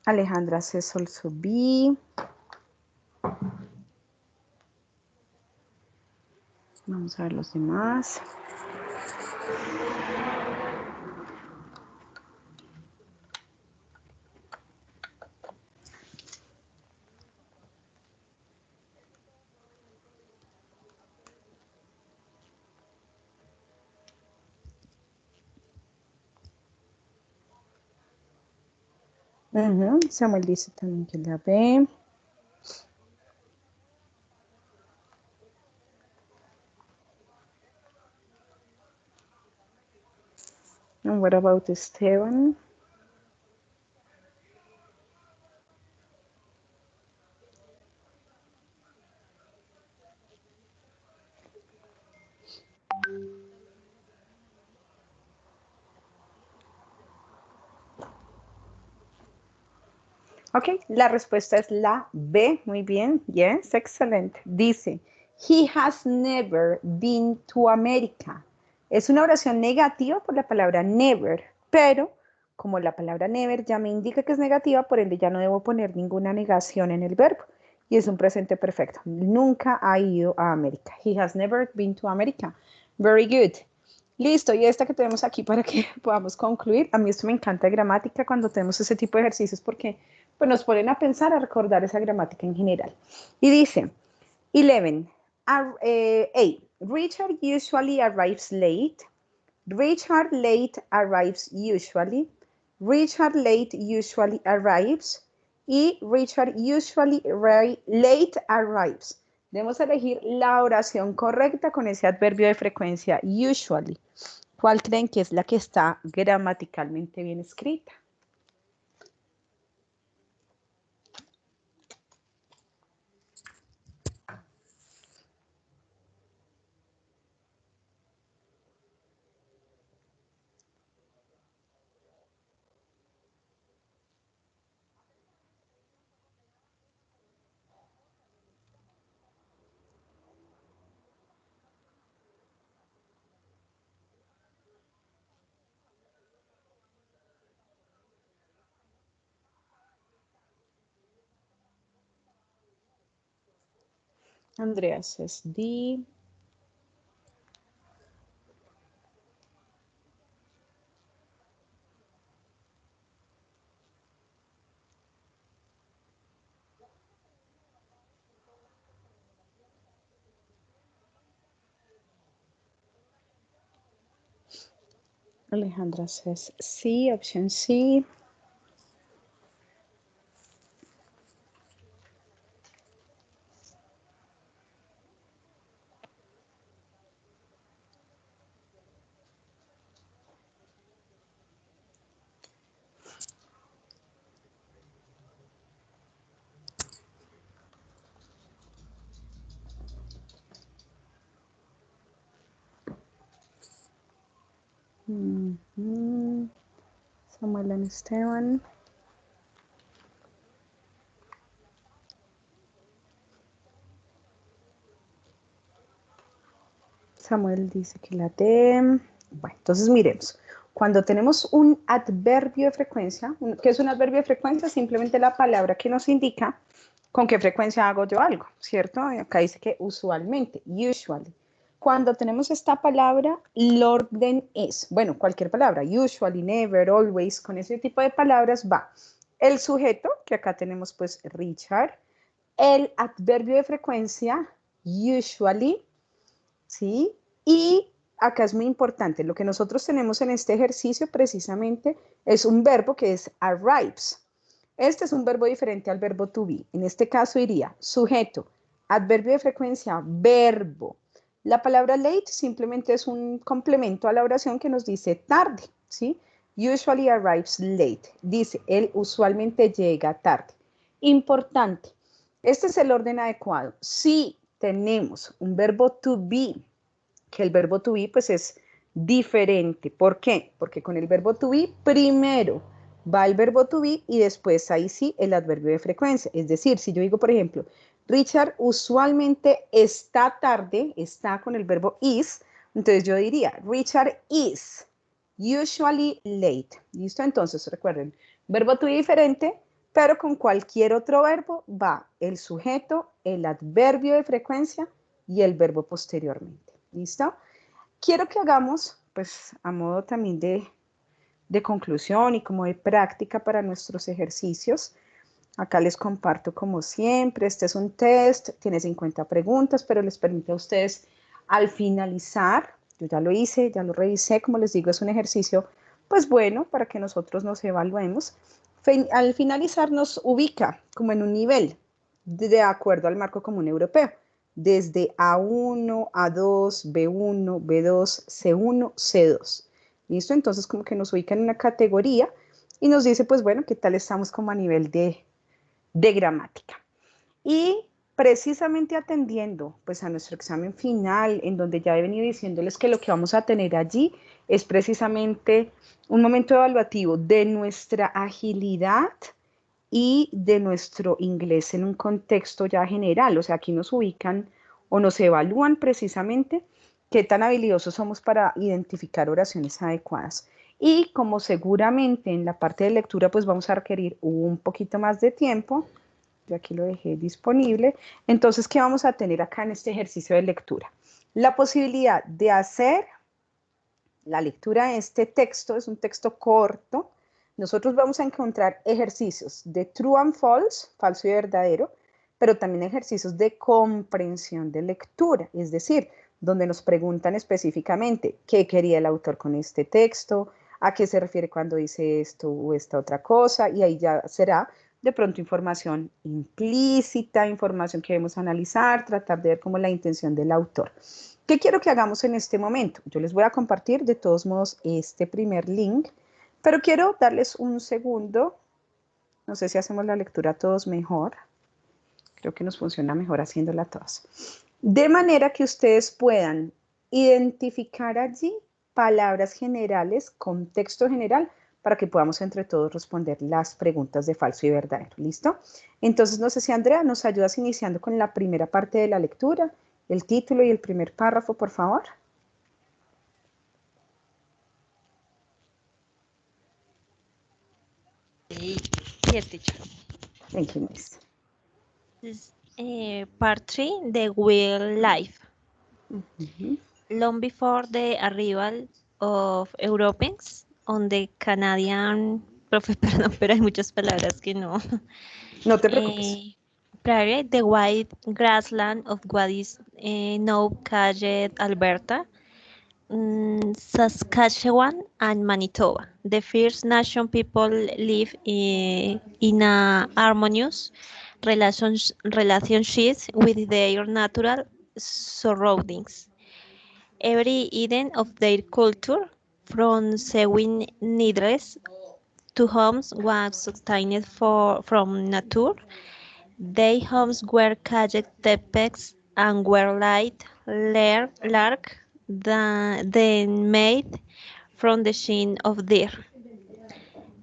Alejandra says also B. Vamos a ver los demás. Samuel dice también que la B. And what about Esteban? Ok, la respuesta es la B. Muy bien. Yes, excellent. Dice, he has never been to America. Es una oración negativa por la palabra never, pero como la palabra never ya me indica que es negativa, por ende ya no debo poner ninguna negación en el verbo. Y es un presente perfecto. Nunca ha ido a América. He has never been to America. Very good. Listo, y esta que tenemos aquí para que podamos concluir. A mí esto me encanta de gramática cuando tenemos ese tipo de ejercicios porque pues, nos ponen a pensar, a recordar esa gramática en general. Y dice, 11, A. Richard usually arrives late. Richard late arrives usually. Richard late usually arrives. Y Richard usually late arrives. Debemos elegir la oración correcta con ese adverbio de frecuencia usually. ¿Cuál creen que es la que está gramaticalmente bien escrita? Andrea says D. Alejandra says C, option C. Samuel and Esteban. Samuel dice que la D. Bueno, entonces miremos. Cuando tenemos un adverbio de frecuencia, ¿qué es un adverbio de frecuencia? Simplemente la palabra que nos indica con qué frecuencia hago yo algo, ¿cierto? Y acá dice que usualmente, usually. Cuando tenemos esta palabra, el orden es, bueno, cualquier palabra, usually, never, always, con ese tipo de palabras va el sujeto, que acá tenemos pues Richard, el adverbio de frecuencia, usually, ¿sí? Y acá es muy importante, lo que nosotros tenemos en este ejercicio precisamente es un verbo que es arrives. Este es un verbo diferente al verbo to be. En este caso iría sujeto, adverbio de frecuencia, verbo. La palabra late simplemente es un complemento a la oración que nos dice tarde, ¿sí? Usually arrives late. Dice, él usualmente llega tarde. Importante, este es el orden adecuado. Si tenemos un verbo to be, que el verbo to be pues es diferente. ¿Por qué? Porque con el verbo to be primero va el verbo to be y después ahí sí el adverbio de frecuencia. Es decir, si yo digo, por ejemplo, Richard usualmente está tarde, está con el verbo is, entonces yo diría, Richard is usually late. ¿Listo? Entonces recuerden, verbo to be diferente, pero con cualquier otro verbo va el sujeto, el adverbio de frecuencia y el verbo posteriormente. ¿Listo? Quiero que hagamos, pues a modo también de conclusión y como de práctica para nuestros ejercicios. Acá les comparto como siempre, este es un test, tiene 50 preguntas, pero les permite a ustedes al finalizar, yo ya lo hice, ya lo revisé, como les digo, es un ejercicio, pues bueno, para que nosotros nos evaluemos. Al finalizar nos ubica como en un nivel de acuerdo al marco común europeo, desde A1, A2, B1, B2, C1, C2. ¿Listo? Entonces como que nos ubica en una categoría y nos dice, pues bueno, qué tal estamos como a nivel de gramática. Y precisamente atendiendo pues a nuestro examen final, en donde ya he venido diciéndoles que lo que vamos a tener allí es precisamente un momento evaluativo de nuestra agilidad y de nuestro inglés en un contexto ya general. O sea, aquí nos ubican o nos evalúan precisamente qué tan habilidosos somos para identificar oraciones adecuadas. Y como seguramente en la parte de lectura pues vamos a requerir un poquito más de tiempo, yo aquí lo dejé disponible, entonces, ¿qué vamos a tener acá en este ejercicio de lectura? La posibilidad de hacer la lectura de este texto, es un texto corto. Nosotros vamos a encontrar ejercicios de true and false, falso y verdadero, pero también ejercicios de comprensión de lectura, es decir, donde nos preguntan específicamente qué quería el autor con este texto, a qué se refiere cuando dice esto o esta otra cosa, y ahí ya será de pronto información implícita, información que debemos analizar, tratar de ver como la intención del autor. ¿Qué quiero que hagamos en este momento? Yo les voy a compartir de todos modos este primer link, pero quiero darles un segundo. No sé si hacemos la lectura todos mejor. Creo que nos funciona mejor haciéndola todos. De manera que ustedes puedan identificar allí palabras generales, contexto general, para que podamos entre todos responder las preguntas de falso y verdadero. ¿Listo? Entonces, no sé si Andrea nos ayudas iniciando con la primera parte de la lectura, el título y el primer párrafo, por favor. Yes, teacher. Thank you, Miss. This is part 3, the wheel life. Long before the arrival of Europeans on the Canadian... Profe, perdón, pero hay muchas palabras que no. No te preocupes. Prior, the wide grassland of what is now called Alberta, Saskatchewan, and Manitoba. The First Nation people live in a harmonious relationships with their natural surroundings. Every item of their culture, from sewing needles to homes, was sustained from nature. Their homes were caged tepees and were light lark then made from the skin of deer.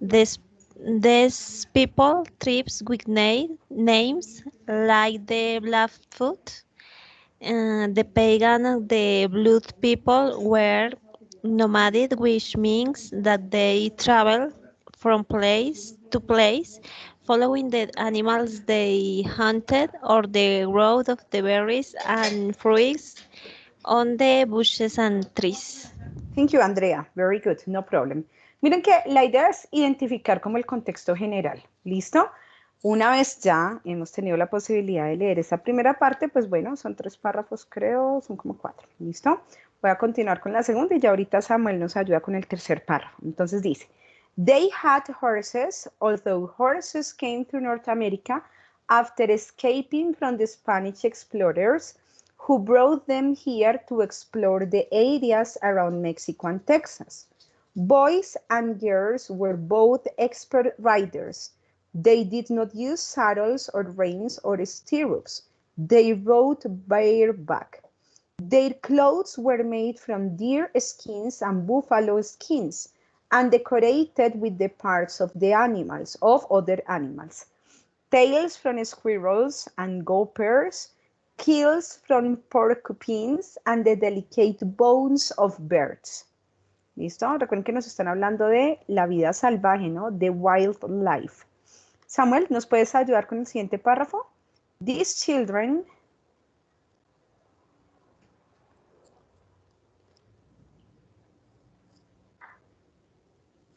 These people tribes with names like the Blackfoot, the pagan and the blood people were nomadic, which means that they travel from place to place, following the animals they hunted or the growth of the berries and fruits on the bushes and trees. Thank you, Andrea. Very good, no problem. Miren que la idea es identificar como el contexto general. ¿Listo? Una vez ya hemos tenido la posibilidad de leer esa primera parte, pues bueno, son 3 párrafos, creo, son como 4. ¿Listo? Voy a continuar con la segunda y ya ahorita Samuel nos ayuda con el tercer párrafo. Entonces dice, they had horses, although horses came to North America after escaping from the Spanish explorers who brought them here to explore the areas around Mexico and Texas. Boys and girls were both expert riders. They did not use saddles or reins or stirrups. They rode bareback. Their clothes were made from deer skins and buffalo skins and decorated with the parts of the animals, of other animals. Tails from squirrels and gophers, quills from porcupines, and the delicate bones of birds. ¿Listo? Recuerden que nos están hablando de la vida salvaje, ¿no? The wildlife. Samuel, ¿nos puedes ayudar con el siguiente párrafo? These children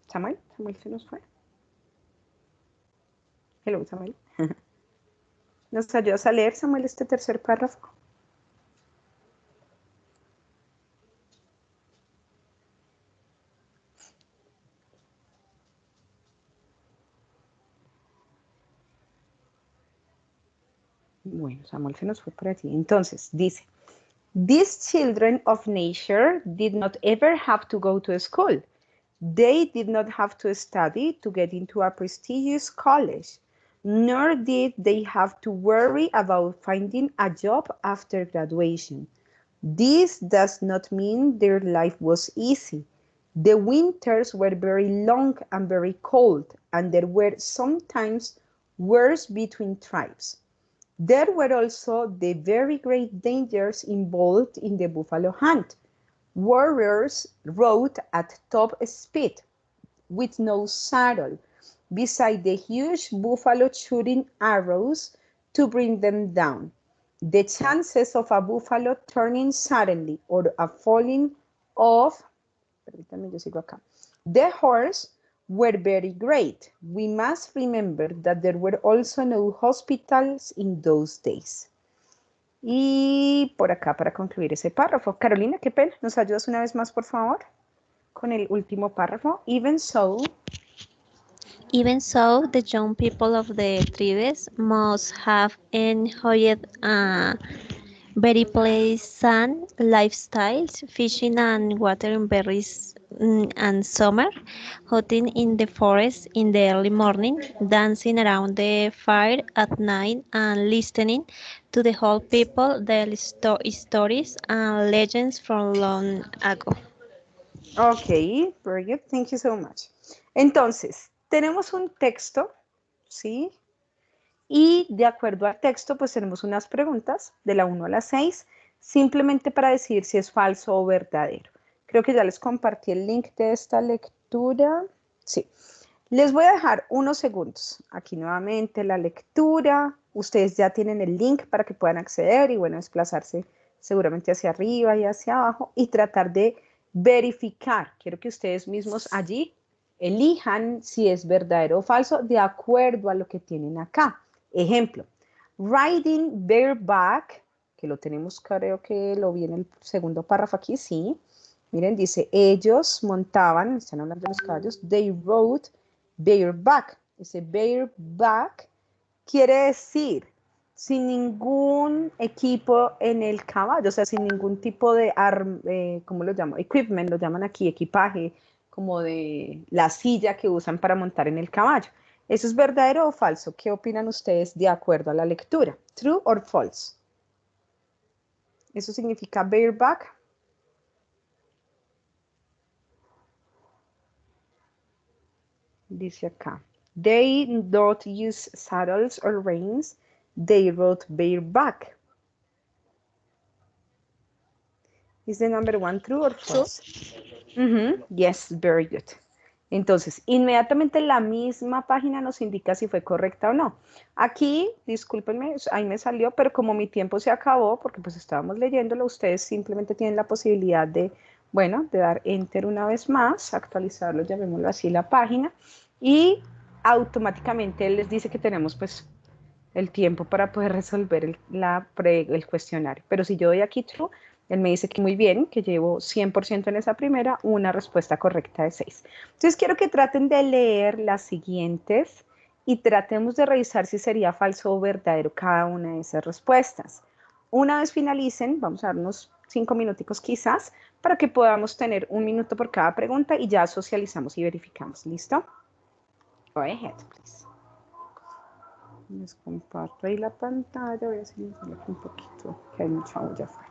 Samuel se nos fue. Hello, Samuel. ¿Nos ayudas a leer, Samuel, este tercer párrafo? Bueno, Samuel se nos fue por allí. Entonces, dice, these children of nature did not ever have to go to school. They did not have to study to get into a prestigious college, nor did they have to worry about finding a job after graduation. This does not mean their life was easy. The winters were very long and very cold, and there were sometimes wars between tribes. There were also the very great dangers involved in the buffalo hunt. Warriors rode at top speed with no saddle, beside the huge buffalo shooting arrows to bring them down. The chances of a buffalo turning suddenly or a falling off, the horse were very great. We must remember that there were also no hospitals in those days. Y por acá para concluir ese párrafo. Carolina, qué pena, ¿nos ayudas una vez más, por favor? Con el último párrafo. Even so, the young people of the tribes must have enjoyed a very pleasant lifestyles, fishing and watering berries and summer, hunting in the forest in the early morning, dancing around the fire at night, and listening to the whole people their stories and legends from long ago. ok, very good, thank you so much. Entonces, tenemos un texto, ¿sí? Y de acuerdo al texto, pues tenemos unas preguntas de la 1 a la 6, simplemente para decidir si es falso o verdadero. Creo que ya les compartí el link de esta lectura. Sí. Les voy a dejar unos segundos. Aquí nuevamente la lectura. Ustedes ya tienen el link para que puedan acceder y bueno, desplazarse seguramente hacia arriba y hacia abajo y tratar de verificar. Quiero que ustedes mismos allí elijan si es verdadero o falso de acuerdo a lo que tienen acá. Ejemplo, riding bareback, que lo tenemos, creo que lo vi en el segundo párrafo aquí, sí. Miren, dice, ellos montaban, están hablando de los caballos, they rode bareback. Ese bareback quiere decir sin ningún equipo en el caballo, o sea, sin ningún tipo de, ¿cómo lo llamo? Equipment, lo llaman aquí, equipaje, como de la silla que usan para montar en el caballo. ¿Eso es verdadero o falso? ¿Qué opinan ustedes de acuerdo a la lectura? ¿True or false? ¿Eso significa bareback? Dice acá. They don't use saddles or reins. They rode bareback. Is the number one true or false? Yes, very good. Entonces, inmediatamente la misma página nos indica si fue correcta o no. Aquí, discúlpenme, ahí me salió, pero como mi tiempo se acabó, porque pues estábamos leyéndolo, ustedes simplemente tienen la posibilidad de, bueno, de dar Enter una vez más, actualizarlo, llamémoslo así, la página, y automáticamente él les dice que tenemos pues el tiempo para poder resolver el cuestionario. Pero si yo doy aquí True, él me dice que muy bien, que llevo 100% en esa primera, una respuesta correcta de 6. Entonces quiero que traten de leer las siguientes y tratemos de revisar si sería falso o verdadero cada una de esas respuestas. Una vez finalicen, vamos a darnos 5 minuticos quizás, para que podamos tener 1 minuto por cada pregunta y ya socializamos y verificamos. ¿Listo? Go ahead, please. Les comparto ahí la pantalla, voy a hacer un poquito, que hay mucha olla afuera.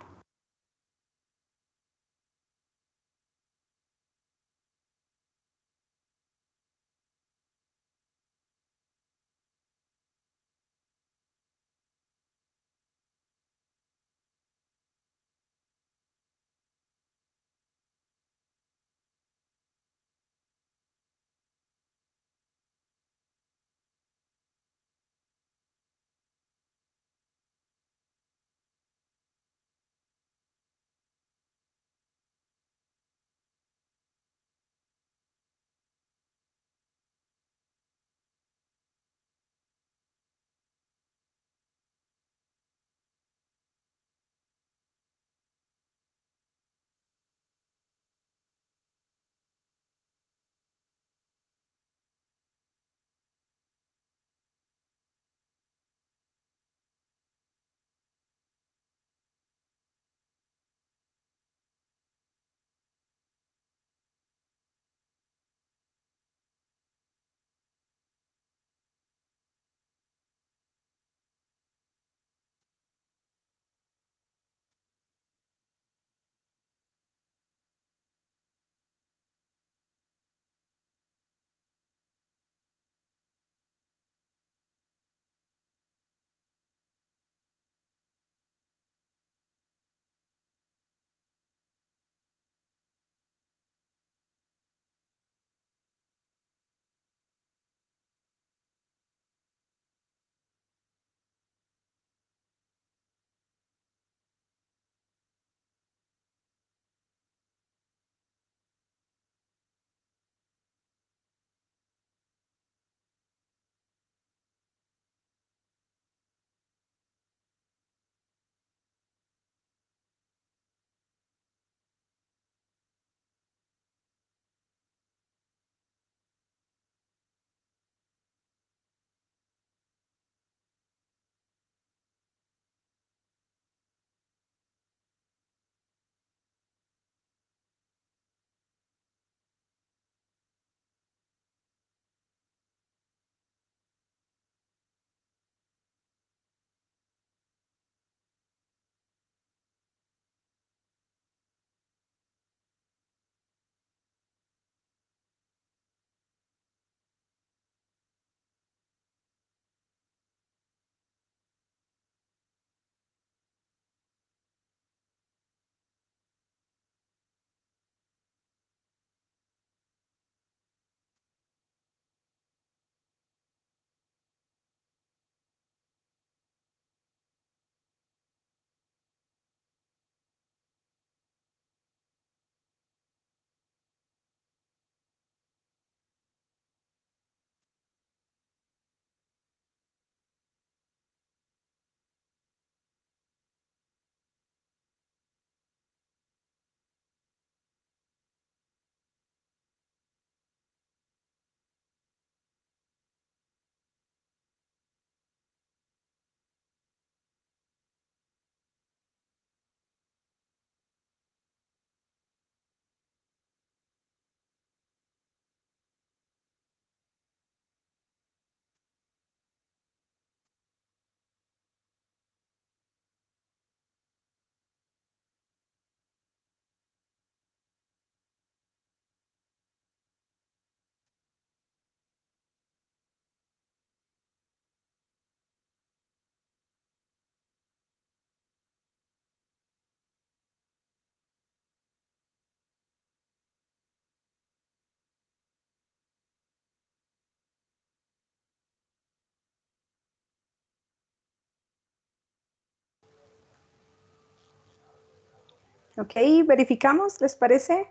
Ok, verificamos, ¿les parece?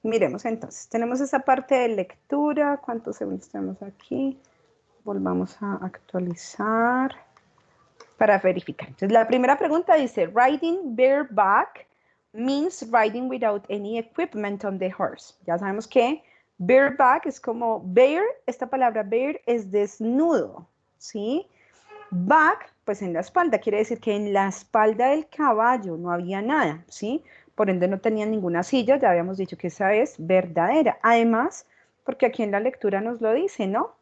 Miremos entonces, tenemos esa parte de lectura. ¿Cuántos segundos tenemos aquí? Volvamos a actualizar para verificar. Entonces, la primera pregunta dice, riding bareback means riding without any equipment on the horse. Ya sabemos que bareback es como bare, esta palabra bare es desnudo, ¿sí? Back, pues en la espalda, quiere decir que en la espalda del caballo no había nada, ¿sí? Por ende no tenían ninguna silla, ya habíamos dicho que esa es verdadera. Además, porque aquí en la lectura nos lo dice, ¿no?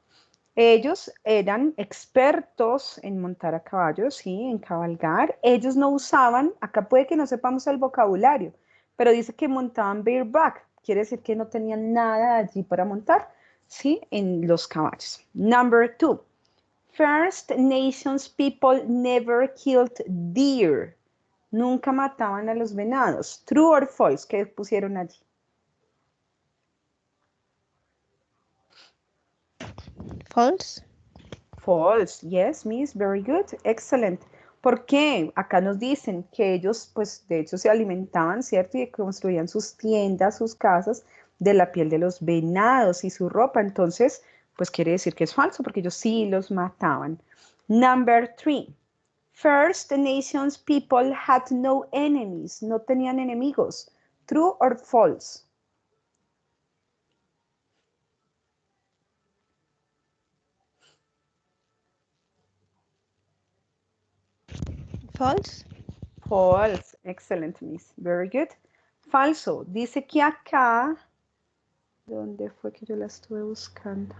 Ellos eran expertos en montar a caballo, sí, en cabalgar. Ellos no usaban, acá puede que no sepamos el vocabulario, pero dice que montaban bareback, quiere decir que no tenían nada allí para montar, sí, en los caballos. Number 2. First Nations people never killed deer. Nunca mataban a los venados. True or false, ¿qué pusieron allí? False. False, yes, miss, very good, excellent. ¿Por qué? Acá nos dicen que ellos, pues, de hecho se alimentaban, ¿cierto? Y construían sus tiendas, sus casas de la piel de los venados y su ropa. Entonces, pues quiere decir que es falso, porque ellos sí los mataban. Number 3. First Nations people had no enemies. No tenían enemigos. True or false? False. False. Excellent, miss. Very good. Falso. Dice que acá, ¿dónde fue que yo la estuve buscando?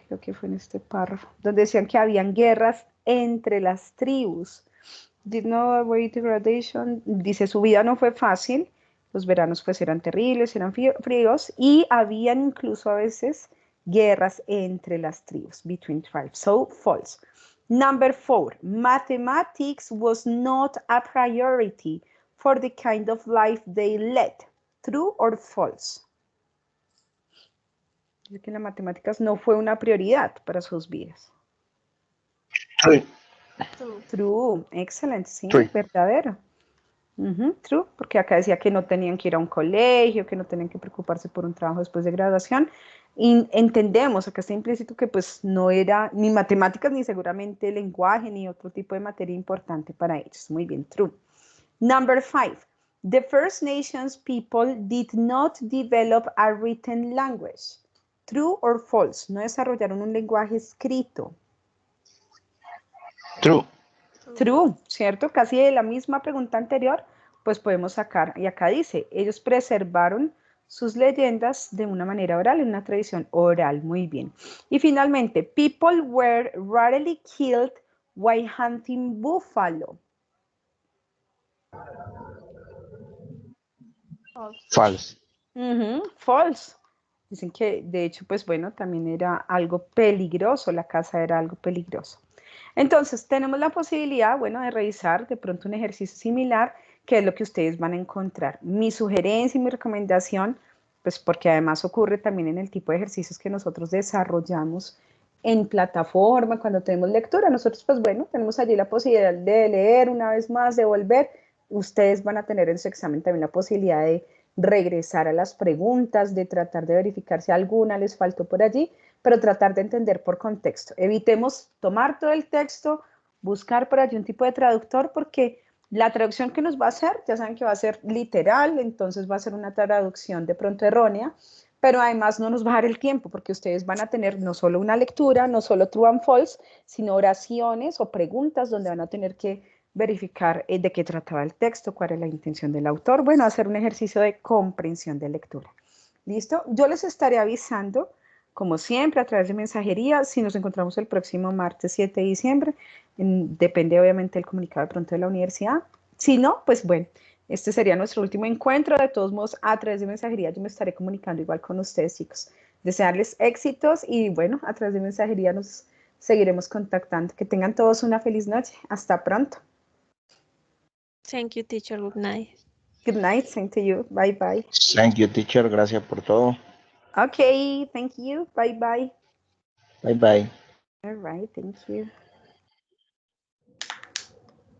Creo que fue en este párrafo, donde decían que habían guerras entre las tribus. Did not avoid degradation. Dice, su vida no fue fácil. Los veranos pues eran terribles, eran fríos y habían incluso a veces guerras entre las tribus, between tribes. So, false. Number 4, mathematics was not a priority for the kind of life they led. True or false? Dice que las matemáticas no fue una prioridad para sus vidas. True. True, excelente, sí, True. verdadero. True, porque acá decía que no tenían que ir a un colegio, que no tenían que preocuparse por un trabajo después de graduación. Y entendemos, acá está implícito que pues no era ni matemáticas ni seguramente lenguaje ni otro tipo de materia importante para ellos. Muy bien, true. Number 5. The First Nations people did not develop a written language. True or false? No desarrollaron un lenguaje escrito. True. True, ¿cierto? Casi de la misma pregunta anterior, pues podemos sacar, y acá dice, ellos preservaron sus leyendas de una manera oral, en una tradición oral, muy bien. Y finalmente, people were rarely killed while hunting buffalo. False. False. Dicen que, de hecho, pues bueno, también era algo peligroso, la caza era algo peligroso. Entonces, tenemos la posibilidad, bueno, de revisar de pronto un ejercicio similar, que es lo que ustedes van a encontrar. Mi sugerencia y mi recomendación, pues porque además ocurre también en el tipo de ejercicios que nosotros desarrollamos en plataforma, cuando tenemos lectura, nosotros, pues bueno, tenemos allí la posibilidad de leer una vez más, de volver. Ustedes van a tener en su examen también la posibilidad de regresar a las preguntas, de tratar de verificar si alguna les faltó por allí, pero tratar de entender por contexto. Evitemos tomar todo el texto, buscar por allí un tipo de traductor, porque la traducción que nos va a hacer, ya saben que va a ser literal, entonces va a ser una traducción de pronto errónea, pero además no nos va a dar el tiempo, porque ustedes van a tener no solo una lectura, no solo true and false, sino oraciones o preguntas donde van a tener que verificar de qué trataba el texto, cuál es la intención del autor, bueno, hacer un ejercicio de comprensión de lectura. ¿Listo? Yo les estaré avisando, como siempre, a través de mensajería, si nos encontramos el próximo martes 7 de diciembre, depende obviamente del comunicado de pronto de la universidad. Si no, pues bueno, este sería nuestro último encuentro. De todos modos, a través de mensajería yo me estaré comunicando igual con ustedes, chicos. Desearles éxitos y bueno, a través de mensajería nos seguiremos contactando. Que tengan todos una feliz noche. Hasta pronto. Thank you, teacher. Good night. Good night. Same to you. Bye bye. Thank you, teacher. Gracias por todo. Okay, thank you. Bye bye. Bye bye. All right, thank you.